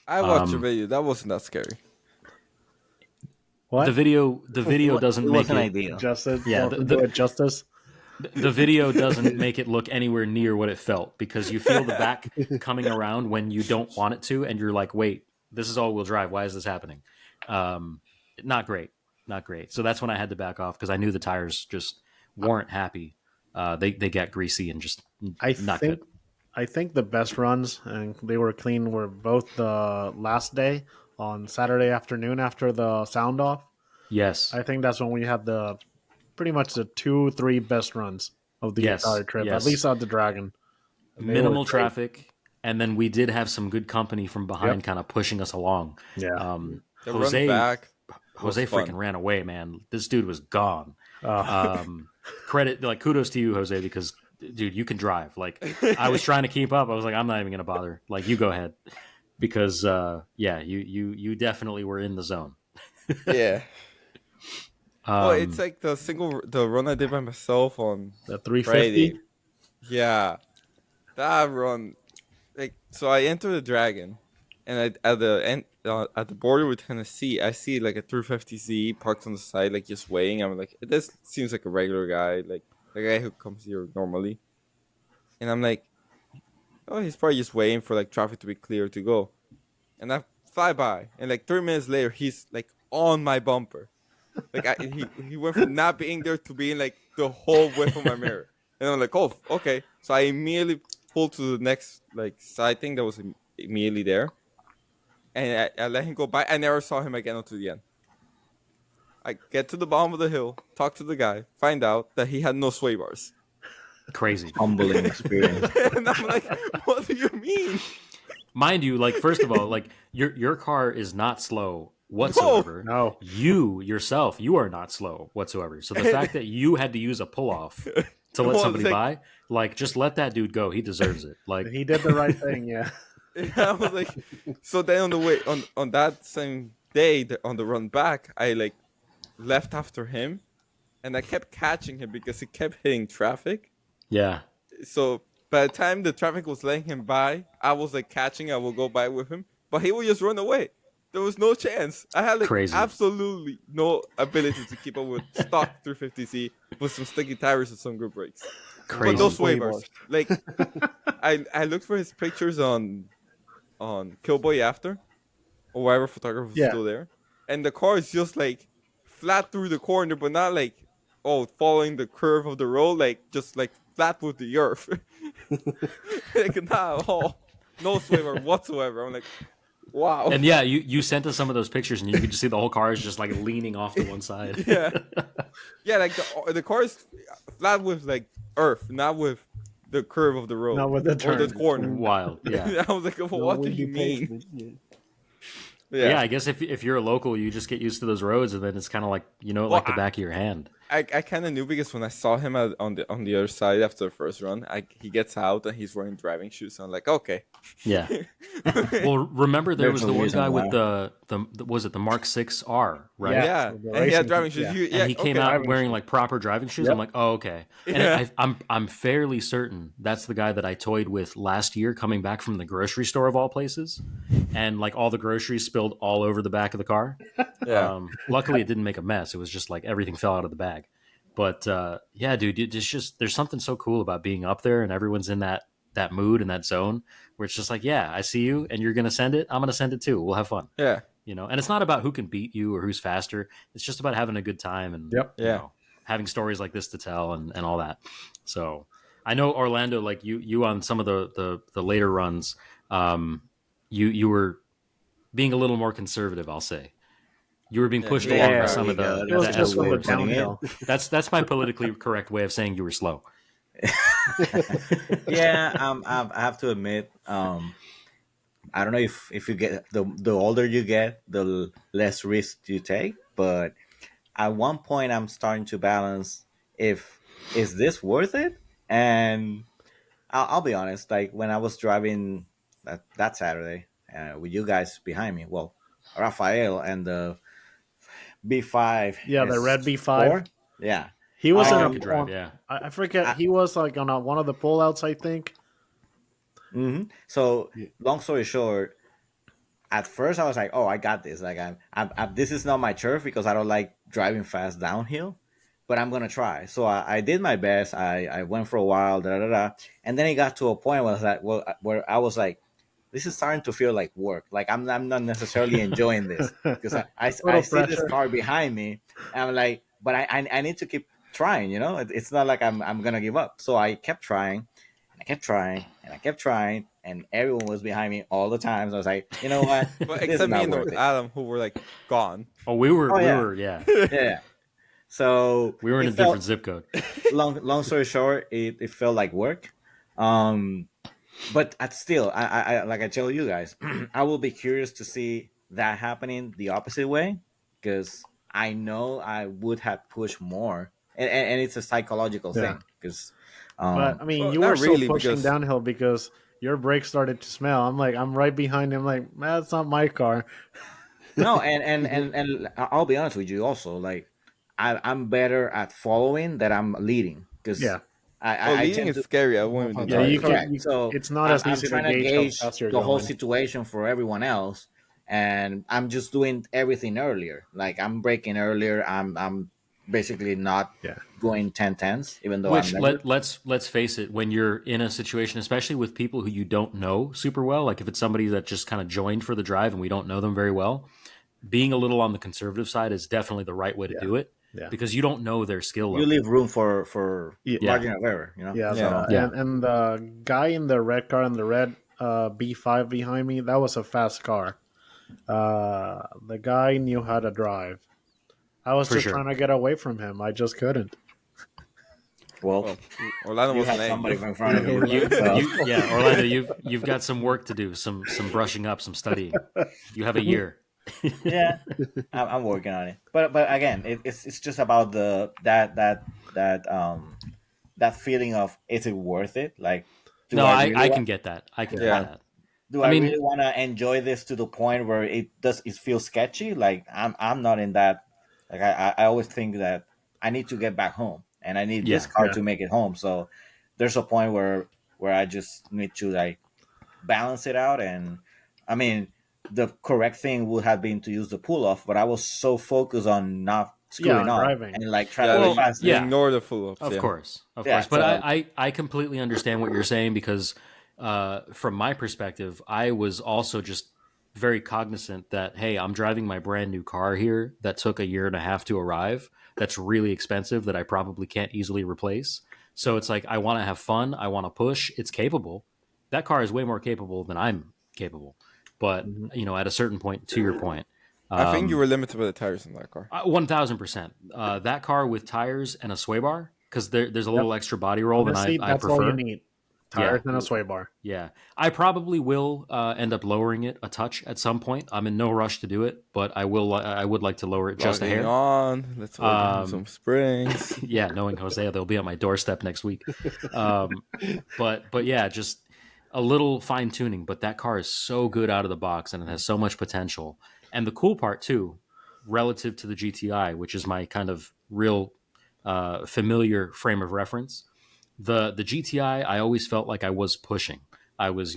Speaker 4: I watched your video. That wasn't that scary.
Speaker 2: What?
Speaker 1: The video doesn't
Speaker 3: It
Speaker 1: make
Speaker 3: wasn't
Speaker 1: it.
Speaker 3: ideal.
Speaker 2: Justice.
Speaker 1: Yeah,
Speaker 2: Welcome to it, Justice.
Speaker 1: The video doesn't make it look anywhere near what it felt because you feel the back coming around when you don't want it to, and you're like, "Wait, this is all-wheel drive. Why is this happening?" Not great, not great. So that's when I had to back off because I knew the tires just weren't happy. They got greasy and just
Speaker 2: I
Speaker 1: not
Speaker 2: think
Speaker 1: good.
Speaker 2: I think the best runs, and they were clean, were both the last day on Saturday afternoon after the sound off.
Speaker 1: Yes,
Speaker 2: I think that's when we had the pretty much the 2-3 best runs of the
Speaker 1: yes,
Speaker 2: entire trip, at
Speaker 1: yes.
Speaker 2: least at the Dragon. They were
Speaker 1: Minimal
Speaker 2: great.
Speaker 1: traffic, and then we did have some good company from behind,
Speaker 2: Yep.
Speaker 1: kind of pushing us along.
Speaker 2: Yeah.
Speaker 4: The
Speaker 1: Jose
Speaker 4: run back.
Speaker 1: Jose
Speaker 4: was fun.
Speaker 1: freaking ran away, man. This dude was gone.
Speaker 2: Uh,
Speaker 1: Kudos to you, Jose, because dude, you can drive. Like I was trying to keep up. I was like, I'm not even gonna bother. Like you go ahead, because you definitely were in the zone.
Speaker 4: Yeah. Well, it's like the run I did by myself on
Speaker 2: the 350.
Speaker 4: Friday. Yeah, that run. Like, so I enter the Dragon, and at the border with Tennessee, I see like a 350Z parked on the side, like just waiting. I'm like, this seems like a regular guy, like a guy who comes here normally. And I'm like, oh, he's probably just waiting for like traffic to be clear to go. And I fly by, and like 3 minutes later, he's like on my bumper. Like he went from not being there to being like the whole width of my mirror. And I'm like, oh, okay. So I immediately pulled to the next like side thing that was immediately there. And I let him go by. I never saw him again until the end. I get to the bottom of the hill, talk to the guy, find out that he had no sway bars.
Speaker 1: Crazy.
Speaker 3: Humbling experience.
Speaker 4: And I'm like, what do you mean?
Speaker 1: Mind you, like first of all, like your car is not slow whatsoever.
Speaker 2: No.
Speaker 1: You yourself, you are not slow whatsoever. So the fact that you had to use a pull off to let
Speaker 4: Well,
Speaker 1: somebody
Speaker 4: like-
Speaker 1: by, like just let that dude go. He deserves it. Like
Speaker 2: He did the right thing, yeah.
Speaker 4: I was like, so then on the way on that same day on the run back, I like left after him, and I kept catching him because he kept hitting traffic.
Speaker 1: yeah.
Speaker 4: So by the time the traffic was letting him by, I was like catching. I will go by with him, but he would just run away. There was no chance. I had like
Speaker 1: Crazy.
Speaker 4: absolutely no ability to keep up with stock 350Z with some sticky tires and some good brakes.
Speaker 1: Crazy.
Speaker 4: But those
Speaker 5: Sway
Speaker 4: sway bars, like I looked for his pictures on Killboy after, or whatever photographer was
Speaker 2: Yeah.
Speaker 4: still there, and the car is just like flat through the corner, but not like following the curve of the road, like just like flat with the earth, like not at all, no sway bar whatsoever. I'm like, wow.
Speaker 1: And yeah, you sent us some of those pictures, and you could just see the whole car is just like leaning off to one side.
Speaker 4: Yeah, like the car is flat with like earth, not with the curve of the road,
Speaker 2: Not with the
Speaker 4: or the
Speaker 2: turn.
Speaker 4: corner.
Speaker 1: Wild. Yeah.
Speaker 4: I was like, well,
Speaker 5: No
Speaker 4: what do
Speaker 5: windy
Speaker 4: you mean?
Speaker 5: pavement, yeah.
Speaker 1: Yeah, I guess if you're a local, you just get used to those roads, and then it's kind of like like the back of your hand.
Speaker 4: I kind of knew because when I saw him on the other side after the first run, he gets out and he's wearing driving shoes. So I'm like, okay.
Speaker 1: Yeah. Well, remember there
Speaker 3: There's
Speaker 1: was
Speaker 3: a
Speaker 1: the one
Speaker 3: reason
Speaker 1: guy with
Speaker 3: why.
Speaker 1: the was it the Mark 6R, right?
Speaker 2: Yeah.
Speaker 4: Yeah,
Speaker 2: the
Speaker 4: and he had
Speaker 2: racing-
Speaker 4: driving shoes.
Speaker 2: yeah.
Speaker 1: And he came
Speaker 4: okay.
Speaker 1: out wearing like proper driving shoes.
Speaker 2: Yep.
Speaker 1: I'm like, oh, okay. And
Speaker 4: Yeah.
Speaker 1: I'm fairly certain that's the guy that I toyed with last year, coming back from the grocery store of all places, and like all the groceries spilled all over the back of the car.
Speaker 4: Yeah.
Speaker 1: Luckily, it didn't make a mess. It was just like everything fell out of the bag. But yeah, dude, it's just there's something so cool about being up there, and everyone's in that that mood and that zone where it's just like, yeah, I see you and you're gonna send it. I'm gonna send it too. We'll have fun.
Speaker 4: Yeah.
Speaker 1: And it's not about who can beat you or who's faster. It's just about having a good time and
Speaker 2: Yep.
Speaker 4: Yeah.
Speaker 1: having stories like this to tell and all that. So I know Orlando, like you on some of the later runs, you were being a little more conservative, I'll say. You were being pushed
Speaker 4: Yeah,
Speaker 1: along
Speaker 3: there
Speaker 1: with some
Speaker 3: we
Speaker 1: of
Speaker 3: go.
Speaker 2: It was
Speaker 1: the
Speaker 2: just
Speaker 3: That's a
Speaker 2: from
Speaker 3: good
Speaker 2: the
Speaker 3: way of putting it.
Speaker 2: downhill.
Speaker 1: That's my politically correct way of saying you were slow.
Speaker 3: Yeah, I have to admit, I don't know if you get the older you get, the less risk you take. But at one point, I'm starting to balance if is this worth it. And I'll be honest, like when I was driving that Saturday with you guys behind me, well, Rafael and the B5
Speaker 2: Yeah, the red B5.
Speaker 3: S4, yeah.
Speaker 2: He was
Speaker 1: That
Speaker 2: in
Speaker 1: car
Speaker 2: a
Speaker 1: could drive,
Speaker 2: on,
Speaker 1: yeah.
Speaker 2: I forget.
Speaker 3: I,
Speaker 2: He was like on one of the pullouts, I think.
Speaker 3: so
Speaker 5: Yeah.
Speaker 3: long story short, at first I was like, "Oh, I got this." Like, this is not my turf because I don't like driving fast downhill, but I'm gonna try. So I did my best. I went for a while, da da da, and then it got to a point where I was like, where I was like, "This is starting to feel like work. Like I'm not necessarily enjoying this because I
Speaker 2: Little
Speaker 3: see this
Speaker 2: pressure.
Speaker 3: car behind me, and I'm like, but I need to keep trying. It's not like I'm gonna give up. So I kept trying, I kept trying and I kept trying, and everyone was behind me all the time. So I was like, you know what?
Speaker 4: But
Speaker 3: This is
Speaker 4: except me
Speaker 3: not
Speaker 4: and
Speaker 3: worth it.
Speaker 4: Adam, who were like gone.
Speaker 1: Oh, we
Speaker 3: Oh yeah,
Speaker 1: were, yeah.
Speaker 3: yeah. So
Speaker 1: We were in
Speaker 3: it
Speaker 1: a
Speaker 3: felt
Speaker 1: different zip code.
Speaker 3: long story short, it felt like work. Um, but still, I like I tell you guys, I will be curious to see that happening the opposite way because I know I would have pushed more, and it's a psychological
Speaker 2: Yeah.
Speaker 3: thing because
Speaker 2: But I mean,
Speaker 4: Well,
Speaker 2: you were
Speaker 4: not
Speaker 2: still
Speaker 4: really,
Speaker 2: pushing
Speaker 4: because
Speaker 2: downhill because your brakes started to smell. I'm right behind him. Like, man, that's not my car.
Speaker 3: no, and I'll be honest with you also. Like, I'm better at following than I'm leading because
Speaker 2: Yeah,
Speaker 4: well,
Speaker 3: I
Speaker 4: leading
Speaker 3: tend
Speaker 4: is
Speaker 3: to
Speaker 4: scary. I
Speaker 5: I'm more
Speaker 4: won't even
Speaker 2: yeah.
Speaker 4: lie.
Speaker 5: fantastic.
Speaker 3: correct. So
Speaker 2: It's not as
Speaker 3: I'm
Speaker 2: easy to
Speaker 3: trying to
Speaker 2: gauge how
Speaker 3: gauge
Speaker 2: fast you're
Speaker 3: the whole
Speaker 2: going.
Speaker 3: situation for everyone else, and I'm just doing everything earlier. Like I'm braking earlier. I'm basically not
Speaker 2: Yeah,
Speaker 3: going 10 tenths, even though I'm
Speaker 1: Which
Speaker 3: never.
Speaker 1: let's face it, when you're in a situation, especially with people who you don't know super well, like if it's somebody that just kind of joined for the drive and we don't know them very well, being a little on the conservative side is definitely the right way to
Speaker 2: yeah,
Speaker 1: do it
Speaker 2: yeah,
Speaker 1: because you don't know their skill
Speaker 3: You
Speaker 1: level.
Speaker 3: leave room for
Speaker 2: yeah.
Speaker 1: Yeah,
Speaker 3: margin of error.
Speaker 2: Yeah,
Speaker 4: Yeah.
Speaker 1: Yeah.
Speaker 2: and the guy in the red car and the red B5 behind me, that was a fast car. The guy knew how to drive. I was
Speaker 1: for
Speaker 2: just
Speaker 1: sure.
Speaker 2: trying to get away from him. I just couldn't.
Speaker 3: Well,
Speaker 4: Well, Orlando
Speaker 3: you
Speaker 4: was
Speaker 3: had
Speaker 4: an
Speaker 3: somebody
Speaker 4: angel.
Speaker 3: in front of you.
Speaker 1: You
Speaker 3: So.
Speaker 1: yeah, Orlando, you've got some work to do, some brushing up, some studying. You have a year.
Speaker 3: Yeah, I'm working on it. But again, it's just about the that feeling of is it worth it? Like, do
Speaker 1: No,
Speaker 3: I really
Speaker 1: I
Speaker 3: want?
Speaker 1: can get that. I can get
Speaker 3: Yeah.
Speaker 4: Yeah.
Speaker 1: that.
Speaker 3: Do
Speaker 1: I
Speaker 3: I
Speaker 1: mean,
Speaker 3: really want to enjoy this to the point where it feels sketchy? Like I'm not in that. Like I always think that I need to get back home, and I need this
Speaker 1: yeah.
Speaker 3: car
Speaker 2: Yeah,
Speaker 3: to make it home. So there's a point where I just need to like balance it out. And I mean, the correct thing would have been to use the pull off, but I was so focused on not
Speaker 2: yeah,
Speaker 3: screwing
Speaker 2: on
Speaker 3: up
Speaker 2: driving.
Speaker 3: and like try to
Speaker 4: Yeah,
Speaker 3: go
Speaker 1: Well,
Speaker 3: faster.
Speaker 4: you
Speaker 1: yeah.
Speaker 4: ignore the full ups.
Speaker 1: Of
Speaker 4: Yeah.
Speaker 1: course, of
Speaker 3: Yeah,
Speaker 1: course. But
Speaker 3: so
Speaker 1: I completely understand what you're saying because from my perspective, I was also just very cognizant that, hey, I'm driving my brand new car here that took a year and a half to arrive. That's really expensive that I probably can't easily replace. So it's like, I want to have fun. I want to push. It's capable. That car is way more capable than I'm capable. But,
Speaker 2: Mhm.
Speaker 1: at a certain point, to your point,
Speaker 4: I think you
Speaker 1: um,
Speaker 4: were limited by the tires in that car.
Speaker 1: 1000%. That car with tires and a sway bar, because there's a
Speaker 2: Yep.
Speaker 1: little extra body roll than
Speaker 2: Honestly,
Speaker 1: I
Speaker 2: that's all you
Speaker 1: prefer.
Speaker 2: need.
Speaker 1: Yeah,
Speaker 2: Tires and a sway bar.
Speaker 1: yeah. I probably will end up lowering it a touch at some point. I'm in no rush to do it, but I will. I would like to lower it just a
Speaker 4: Logging
Speaker 1: hair.
Speaker 4: on. Let's order
Speaker 1: Um,
Speaker 4: some springs.
Speaker 1: Yeah, knowing Jose, they'll be on my doorstep next week. But yeah, just a little fine tuning. But that car is so good out of the box, and it has so much potential. And the cool part too, relative to the GTI, which is my kind of real familiar frame of reference. The GTI, I always felt like I was pushing. I was,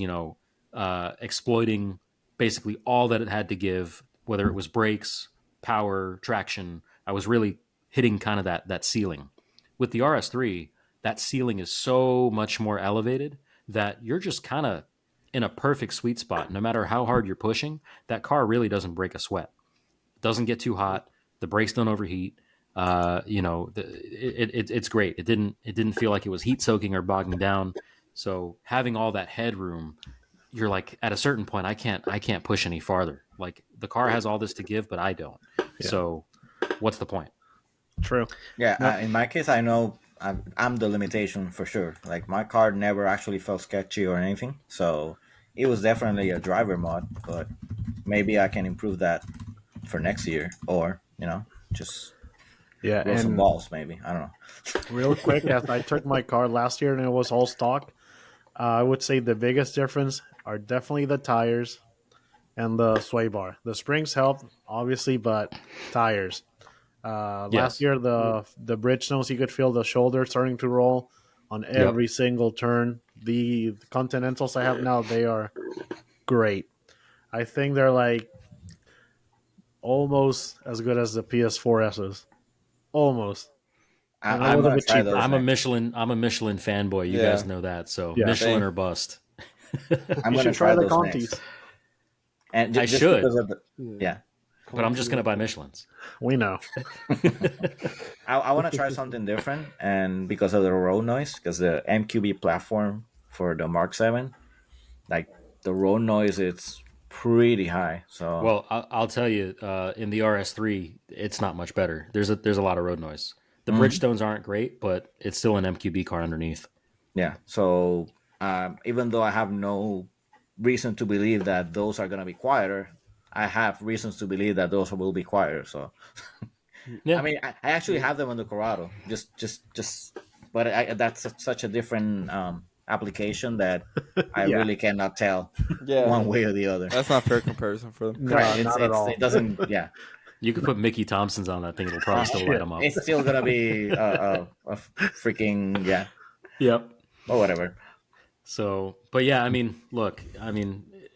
Speaker 1: exploiting basically all that it had to give, whether it was brakes, power, traction. I was really hitting kind of that ceiling. With the RS3, that ceiling is so much more elevated that you're just kind of in a perfect sweet spot. No matter how hard you're pushing, that car really doesn't break a sweat. It doesn't get too hot. The brakes don't overheat. It's great. It didn't feel like it was heat soaking or bogging down. So having all that headroom, you're like at a certain point, I can't push any farther. Like the car has all this to give, but I don't. So what's the point?
Speaker 2: True.
Speaker 3: Yeah,
Speaker 2: No.
Speaker 3: in my case, I know I'm the limitation for sure. Like my car never actually felt sketchy or anything, so it was definitely a driver mod. But maybe I can improve that for next year, or just
Speaker 2: Yeah,
Speaker 3: grow some
Speaker 2: and
Speaker 3: balls. Maybe I don't know.
Speaker 2: real quick, as I took my car last year and it was all stock, I would say the biggest difference are definitely the tires and the sway bar. The springs help, obviously, but tires. Last
Speaker 1: Yes.
Speaker 2: year, the Bridgestones, you could feel the shoulder starting to roll on
Speaker 1: Yep.
Speaker 2: every single turn. The Continentals I have now, they are great. I think they're like almost as good as the PS4S's. Almost. And a
Speaker 3: I'm
Speaker 2: little
Speaker 3: gonna
Speaker 2: bit
Speaker 3: try
Speaker 2: cheaper.
Speaker 3: those next.
Speaker 1: I'm a Michelin fanboy. You
Speaker 4: Yeah.
Speaker 1: guys know that. So
Speaker 2: Yeah.
Speaker 1: Michelin
Speaker 4: Same.
Speaker 1: or bust.
Speaker 3: I'm
Speaker 2: You
Speaker 3: gonna
Speaker 2: should try the
Speaker 3: those
Speaker 2: Contis.
Speaker 3: next. And
Speaker 1: I
Speaker 3: just
Speaker 1: should.
Speaker 3: because of the yeah,
Speaker 1: But I'm just gonna buy Michelins.
Speaker 2: We know.
Speaker 3: I want to try something different, and because of the road noise, because the MQB platform for the Mark 7, like the road noise, it's pretty high. So
Speaker 1: Well, I'll tell you, in the RS3, it's not much better. There's a lot of road noise. The Bridgestones aren't great, but it's still an MQB car underneath.
Speaker 3: yeah, so even though I have no reason to believe that those are gonna be quieter, I have reasons to believe that those will be quieter. So
Speaker 1: Yeah,
Speaker 3: I mean, I actually have them on the Corrado, but that's such a different application that I
Speaker 2: Yeah.
Speaker 3: really cannot tell
Speaker 4: Yeah,
Speaker 3: one way or the other.
Speaker 4: that's not fair comparison for them.
Speaker 2: No,
Speaker 3: Right?
Speaker 2: not at all.
Speaker 3: It doesn't. Yeah,
Speaker 1: you could put Mickey Thompson's on that thing; it'll probably still light them up.
Speaker 3: it's still gonna be a freaking
Speaker 1: Yep.
Speaker 3: or whatever.
Speaker 1: So, but yeah, I mean, look,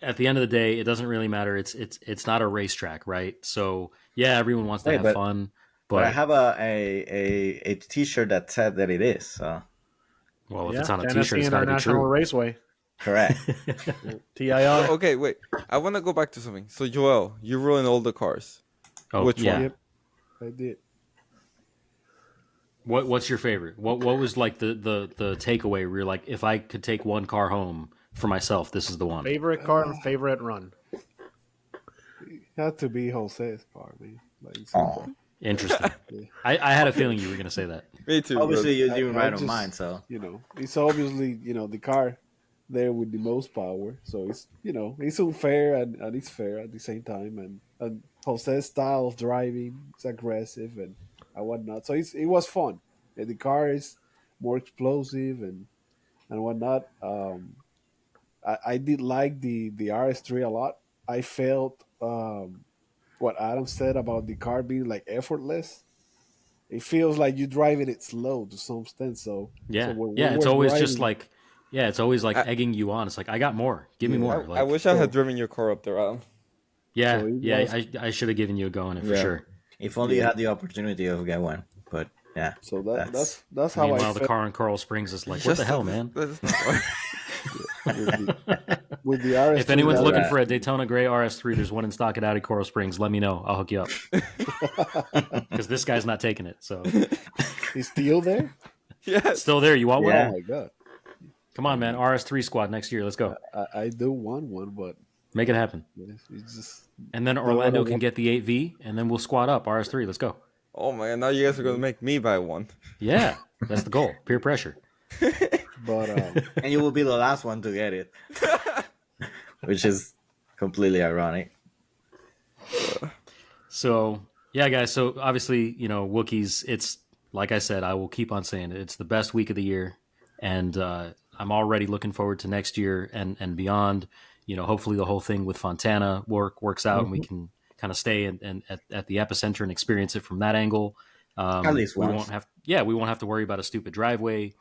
Speaker 1: at the end of the day, it doesn't really matter. It's not a racetrack, right? So, yeah, everyone wants to
Speaker 3: Hey,
Speaker 1: have fun,
Speaker 3: but I
Speaker 1: but
Speaker 3: have a T-shirt that said that it is. So
Speaker 1: well, if
Speaker 2: Yeah,
Speaker 1: it's on a
Speaker 2: Tennessee
Speaker 1: T-shirt, it's got to be
Speaker 2: International
Speaker 1: true.
Speaker 2: Raceway.
Speaker 3: correct.
Speaker 2: TIR.
Speaker 4: Okay, wait. I want to go back to something. So, Joel, you ruin all the cars.
Speaker 1: Oh,
Speaker 4: Which
Speaker 1: yeah.
Speaker 4: one?
Speaker 5: Yep, I did.
Speaker 1: What's your favorite? What was like the takeaway where you're like, if I could take one car home for myself, this is the one.
Speaker 2: Favorite car and favorite run.
Speaker 5: It had to be Jose's car, man. Like,
Speaker 3: Aw.
Speaker 1: Interesting.
Speaker 5: Yeah.
Speaker 1: I had a feeling you were gonna say that.
Speaker 4: Me too.
Speaker 3: Obviously, you
Speaker 5: I-
Speaker 3: didn't
Speaker 5: I
Speaker 3: write on
Speaker 5: just-
Speaker 3: mine, so
Speaker 5: it's obviously the car there with the most power. So it's unfair and it's fair at the same time. And Jose's style of driving is aggressive and whatnot. So it was fun. And the car is more explosive and whatnot. I did like the RS3 a lot. I felt what Adam said about the car being like effortless. It feels like you're driving it slow to some extent. So
Speaker 1: Yeah,
Speaker 5: when
Speaker 1: yeah.
Speaker 5: we
Speaker 1: It's
Speaker 5: were
Speaker 1: always just
Speaker 5: driving-
Speaker 1: like, yeah, it's always like
Speaker 4: I-
Speaker 1: egging you on. It's like, I got more. Give me
Speaker 5: Yeah.
Speaker 1: more.
Speaker 4: I
Speaker 1: Like,
Speaker 4: wish I had driven your car up there, Adam.
Speaker 1: yeah,
Speaker 5: So it
Speaker 1: yeah.
Speaker 5: was-
Speaker 1: I should have given you a go on it for
Speaker 4: Yeah.
Speaker 1: sure.
Speaker 3: if only you had the opportunity of get one. But yeah,
Speaker 5: So that's how
Speaker 1: Meanwhile,
Speaker 5: I
Speaker 1: the
Speaker 5: felt
Speaker 1: car in Coral Springs is like, what the hell, man?
Speaker 4: That's not
Speaker 5: with the RS3.
Speaker 1: If anyone's
Speaker 5: that-
Speaker 1: looking
Speaker 3: that.
Speaker 1: for a Daytona Gray RS3, there's one in stock at Audi Coral Springs. Let me know. I'll hook you up. Because this guy's not taking it. So
Speaker 5: he's still there.
Speaker 4: Yes.
Speaker 1: still there. You want one?
Speaker 3: Yeah.
Speaker 5: Oh my god,
Speaker 1: Come on, man. RS3 squad next year. Let's go.
Speaker 5: I do want one, but
Speaker 1: Make it happen.
Speaker 5: it's just
Speaker 1: And then Orlando
Speaker 5: wanna-
Speaker 1: can get the 8V, and then we'll squad up RS3. Let's go.
Speaker 4: Oh my god! Now you guys are gonna make me buy one.
Speaker 1: Yeah, that's the goal. Peer pressure.
Speaker 5: but
Speaker 3: and you will be the last one to get it, which is completely ironic.
Speaker 1: So yeah, guys. So obviously, Wookiees. It's like I said. I will keep on saying it. It's the best week of the year, and I'm already looking forward to next year and beyond. Hopefully the whole thing with Fontana works out, and we can kind of stay at the epicenter and experience it from that angle.
Speaker 3: At least
Speaker 1: we
Speaker 3: once.
Speaker 1: won't have. Yeah, we won't have to worry about a stupid driveway.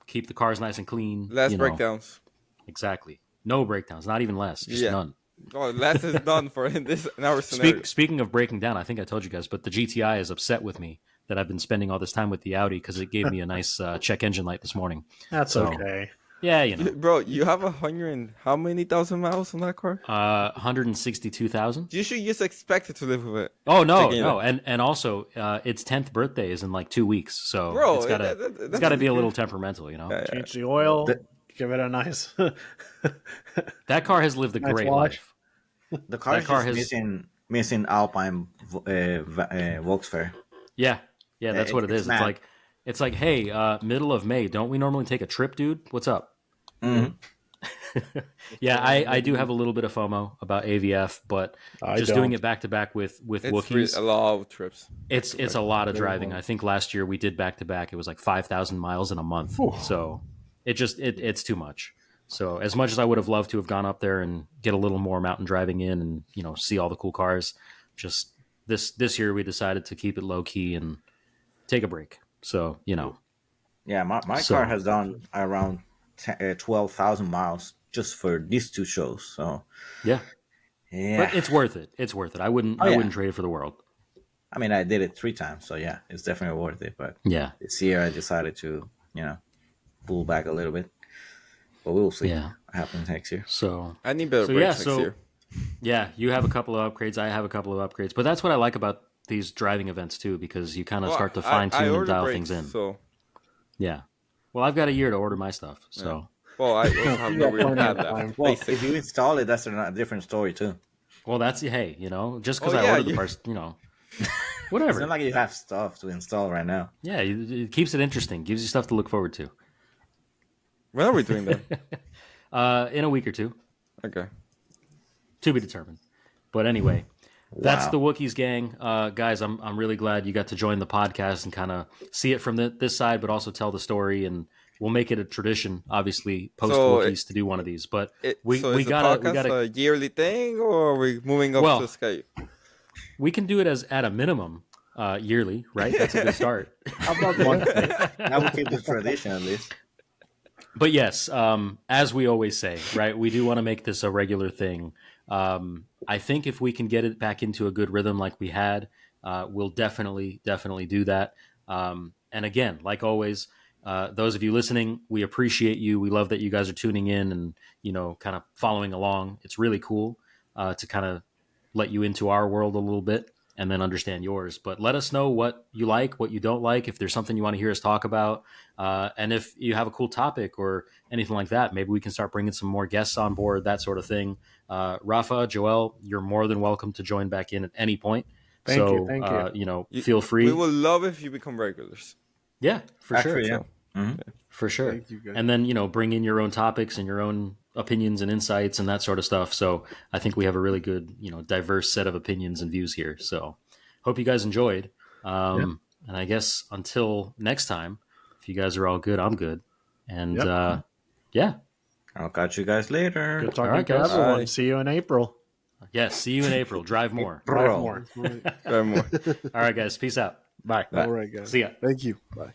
Speaker 1: Keep the cars nice and clean.
Speaker 4: Less breakdowns.
Speaker 1: Exactly. No breakdowns. Not even less. Just
Speaker 4: Yeah.
Speaker 1: none.
Speaker 4: Oh, less is done for in our scenario.
Speaker 1: Speaking of breaking down, I think I told you guys, but the GTI is upset with me that I've been spending all this time with the Audi because it gave me a nice check engine light this morning.
Speaker 2: That's
Speaker 1: So-
Speaker 2: okay.
Speaker 1: Yeah, you know,
Speaker 4: Bro, you have 100 and how many thousand miles on that car?
Speaker 1: 162,000.
Speaker 4: You should just expect it to live with it.
Speaker 1: Oh no,
Speaker 4: Checking it
Speaker 1: no,
Speaker 4: out.
Speaker 1: and also its 10th birthday is in like 2 weeks, so
Speaker 4: Bro,
Speaker 1: it's gotta it's gotta be a little temperamental, you know.
Speaker 4: Yeah, yeah.
Speaker 2: Change the oil.
Speaker 3: The-
Speaker 2: Give it a nice.
Speaker 1: That car has lived a
Speaker 2: Nice
Speaker 1: great
Speaker 2: wash.
Speaker 1: life.
Speaker 3: The car
Speaker 1: That
Speaker 3: is
Speaker 1: car
Speaker 3: just
Speaker 1: has-
Speaker 3: missing Alpine Volkswagen.
Speaker 1: Yeah, yeah, that's what it
Speaker 3: It's
Speaker 1: is.
Speaker 3: mad.
Speaker 1: It's like, hey, middle of May, don't we normally take a trip, dude? What's up?
Speaker 3: Mhm.
Speaker 1: Yeah, I do have a little bit of FOMO about AVF, but
Speaker 2: I
Speaker 1: just doing
Speaker 2: don't.
Speaker 1: it back to back with
Speaker 4: It's
Speaker 1: Wookies,
Speaker 4: a lot of trips.
Speaker 1: it's a lot of
Speaker 2: Very
Speaker 1: driving.
Speaker 2: hard.
Speaker 1: I think last year we did back to back. It was like 5,000 miles in a month.
Speaker 2: Whew.
Speaker 1: So it's too much. So as much as I would have loved to have gone up there and get a little more mountain driving in and see all the cool cars, just this year we decided to keep it low key and take a break. So
Speaker 3: Yeah, my
Speaker 1: So-
Speaker 3: car has done around 12,000 miles just for these two shows. So
Speaker 1: yeah,
Speaker 3: yeah,
Speaker 1: but it's worth it. It's worth it. I wouldn't
Speaker 3: Oh,
Speaker 1: I
Speaker 3: yeah.
Speaker 1: wouldn't trade it for the world.
Speaker 3: I mean, I did it 3 times, so yeah, it's definitely worth it. But
Speaker 1: Yeah,
Speaker 3: this year I decided to pull back a little bit, but we'll see
Speaker 1: yeah.
Speaker 3: what happens next year.
Speaker 1: So
Speaker 4: I need better
Speaker 1: So,
Speaker 4: brakes
Speaker 1: yeah,
Speaker 4: next
Speaker 1: so-
Speaker 4: year.
Speaker 1: yeah, you have a couple of upgrades. I have a couple of upgrades, but that's what I like about these driving events too, because you kind of
Speaker 4: Well,
Speaker 1: start to
Speaker 4: I
Speaker 1: fine tune and
Speaker 4: ordered
Speaker 1: dial
Speaker 4: brakes,
Speaker 1: things in.
Speaker 4: So,
Speaker 1: Yeah. Well, I've got a year to order my stuff, so
Speaker 4: well, I also have
Speaker 2: You
Speaker 4: no
Speaker 2: got
Speaker 4: real
Speaker 2: plenty
Speaker 4: have
Speaker 2: of
Speaker 4: that.
Speaker 2: time.
Speaker 3: Well,
Speaker 4: Basic.
Speaker 3: if you install it, that's a different story too.
Speaker 1: well, that's hey, just because
Speaker 4: Oh,
Speaker 1: I
Speaker 4: yeah,
Speaker 1: ordered the
Speaker 4: you-
Speaker 1: parts,
Speaker 3: It's
Speaker 1: whatever.
Speaker 3: not like you have stuff to install right now.
Speaker 1: Yeah, it keeps it interesting, gives you stuff to look forward to.
Speaker 4: When are we doing that?
Speaker 1: In a week or two,
Speaker 4: Okay.
Speaker 1: to be determined. But anyway, that's
Speaker 3: Wow.
Speaker 1: the Wookiees gang, guys. I'm really glad you got to join the podcast and kind of see it from this side, but also tell the story. And we'll make it a tradition, obviously, post
Speaker 4: So,
Speaker 1: Wookiees to do one of these. But
Speaker 4: So
Speaker 1: we
Speaker 4: is the
Speaker 1: gotta
Speaker 4: podcast a yearly thing, or are we moving up
Speaker 1: Well,
Speaker 4: to Skype?
Speaker 1: we can do it as at a minimum yearly, right? That's a good start.
Speaker 2: How about one?
Speaker 3: Now we keep the tradition at least.
Speaker 1: But yes, as we always say, right? We do want to make this a regular thing. I think if we can get it back into a good rhythm like we had, we'll definitely do that. And again, like always, those of you listening, we appreciate you. We love that you guys are tuning in and kind of following along. It's really cool to kind of let you into our world a little bit and then understand yours. But let us know what you like, what you don't like, if there's something you want to hear us talk about. And if you have a cool topic or anything like that, maybe we can start bringing some more guests on board, that sort of thing. Rafa, Joel, you're more than welcome to join back in at any point.
Speaker 2: Thank you,
Speaker 1: So,
Speaker 2: thank you.
Speaker 1: feel free.
Speaker 4: We would love if you become regulars.
Speaker 1: Yeah, for
Speaker 3: Actually,
Speaker 1: sure.
Speaker 3: yeah.
Speaker 1: For sure.
Speaker 5: Thank you, guys.
Speaker 1: And then, bring in your own topics and your own opinions and insights and that sort of stuff. So I think we have a really good, diverse set of opinions and views here. So hope you guys enjoyed. And I guess until next time, if you guys are all good, I'm good. And
Speaker 2: Yep.
Speaker 1: yeah.
Speaker 3: I'll catch you guys later.
Speaker 2: Good talking
Speaker 1: All right,
Speaker 2: to
Speaker 1: guys.
Speaker 2: everyone.
Speaker 4: Bye.
Speaker 2: See you in April.
Speaker 1: Yes. See you in April. Drive more.
Speaker 2: Drive
Speaker 3: Bro.
Speaker 2: more.
Speaker 5: Right.
Speaker 4: Try more.
Speaker 1: All right, guys. Peace out.
Speaker 2: Bye.
Speaker 5: All right, guys.
Speaker 1: See ya.
Speaker 5: Thank you. Bye.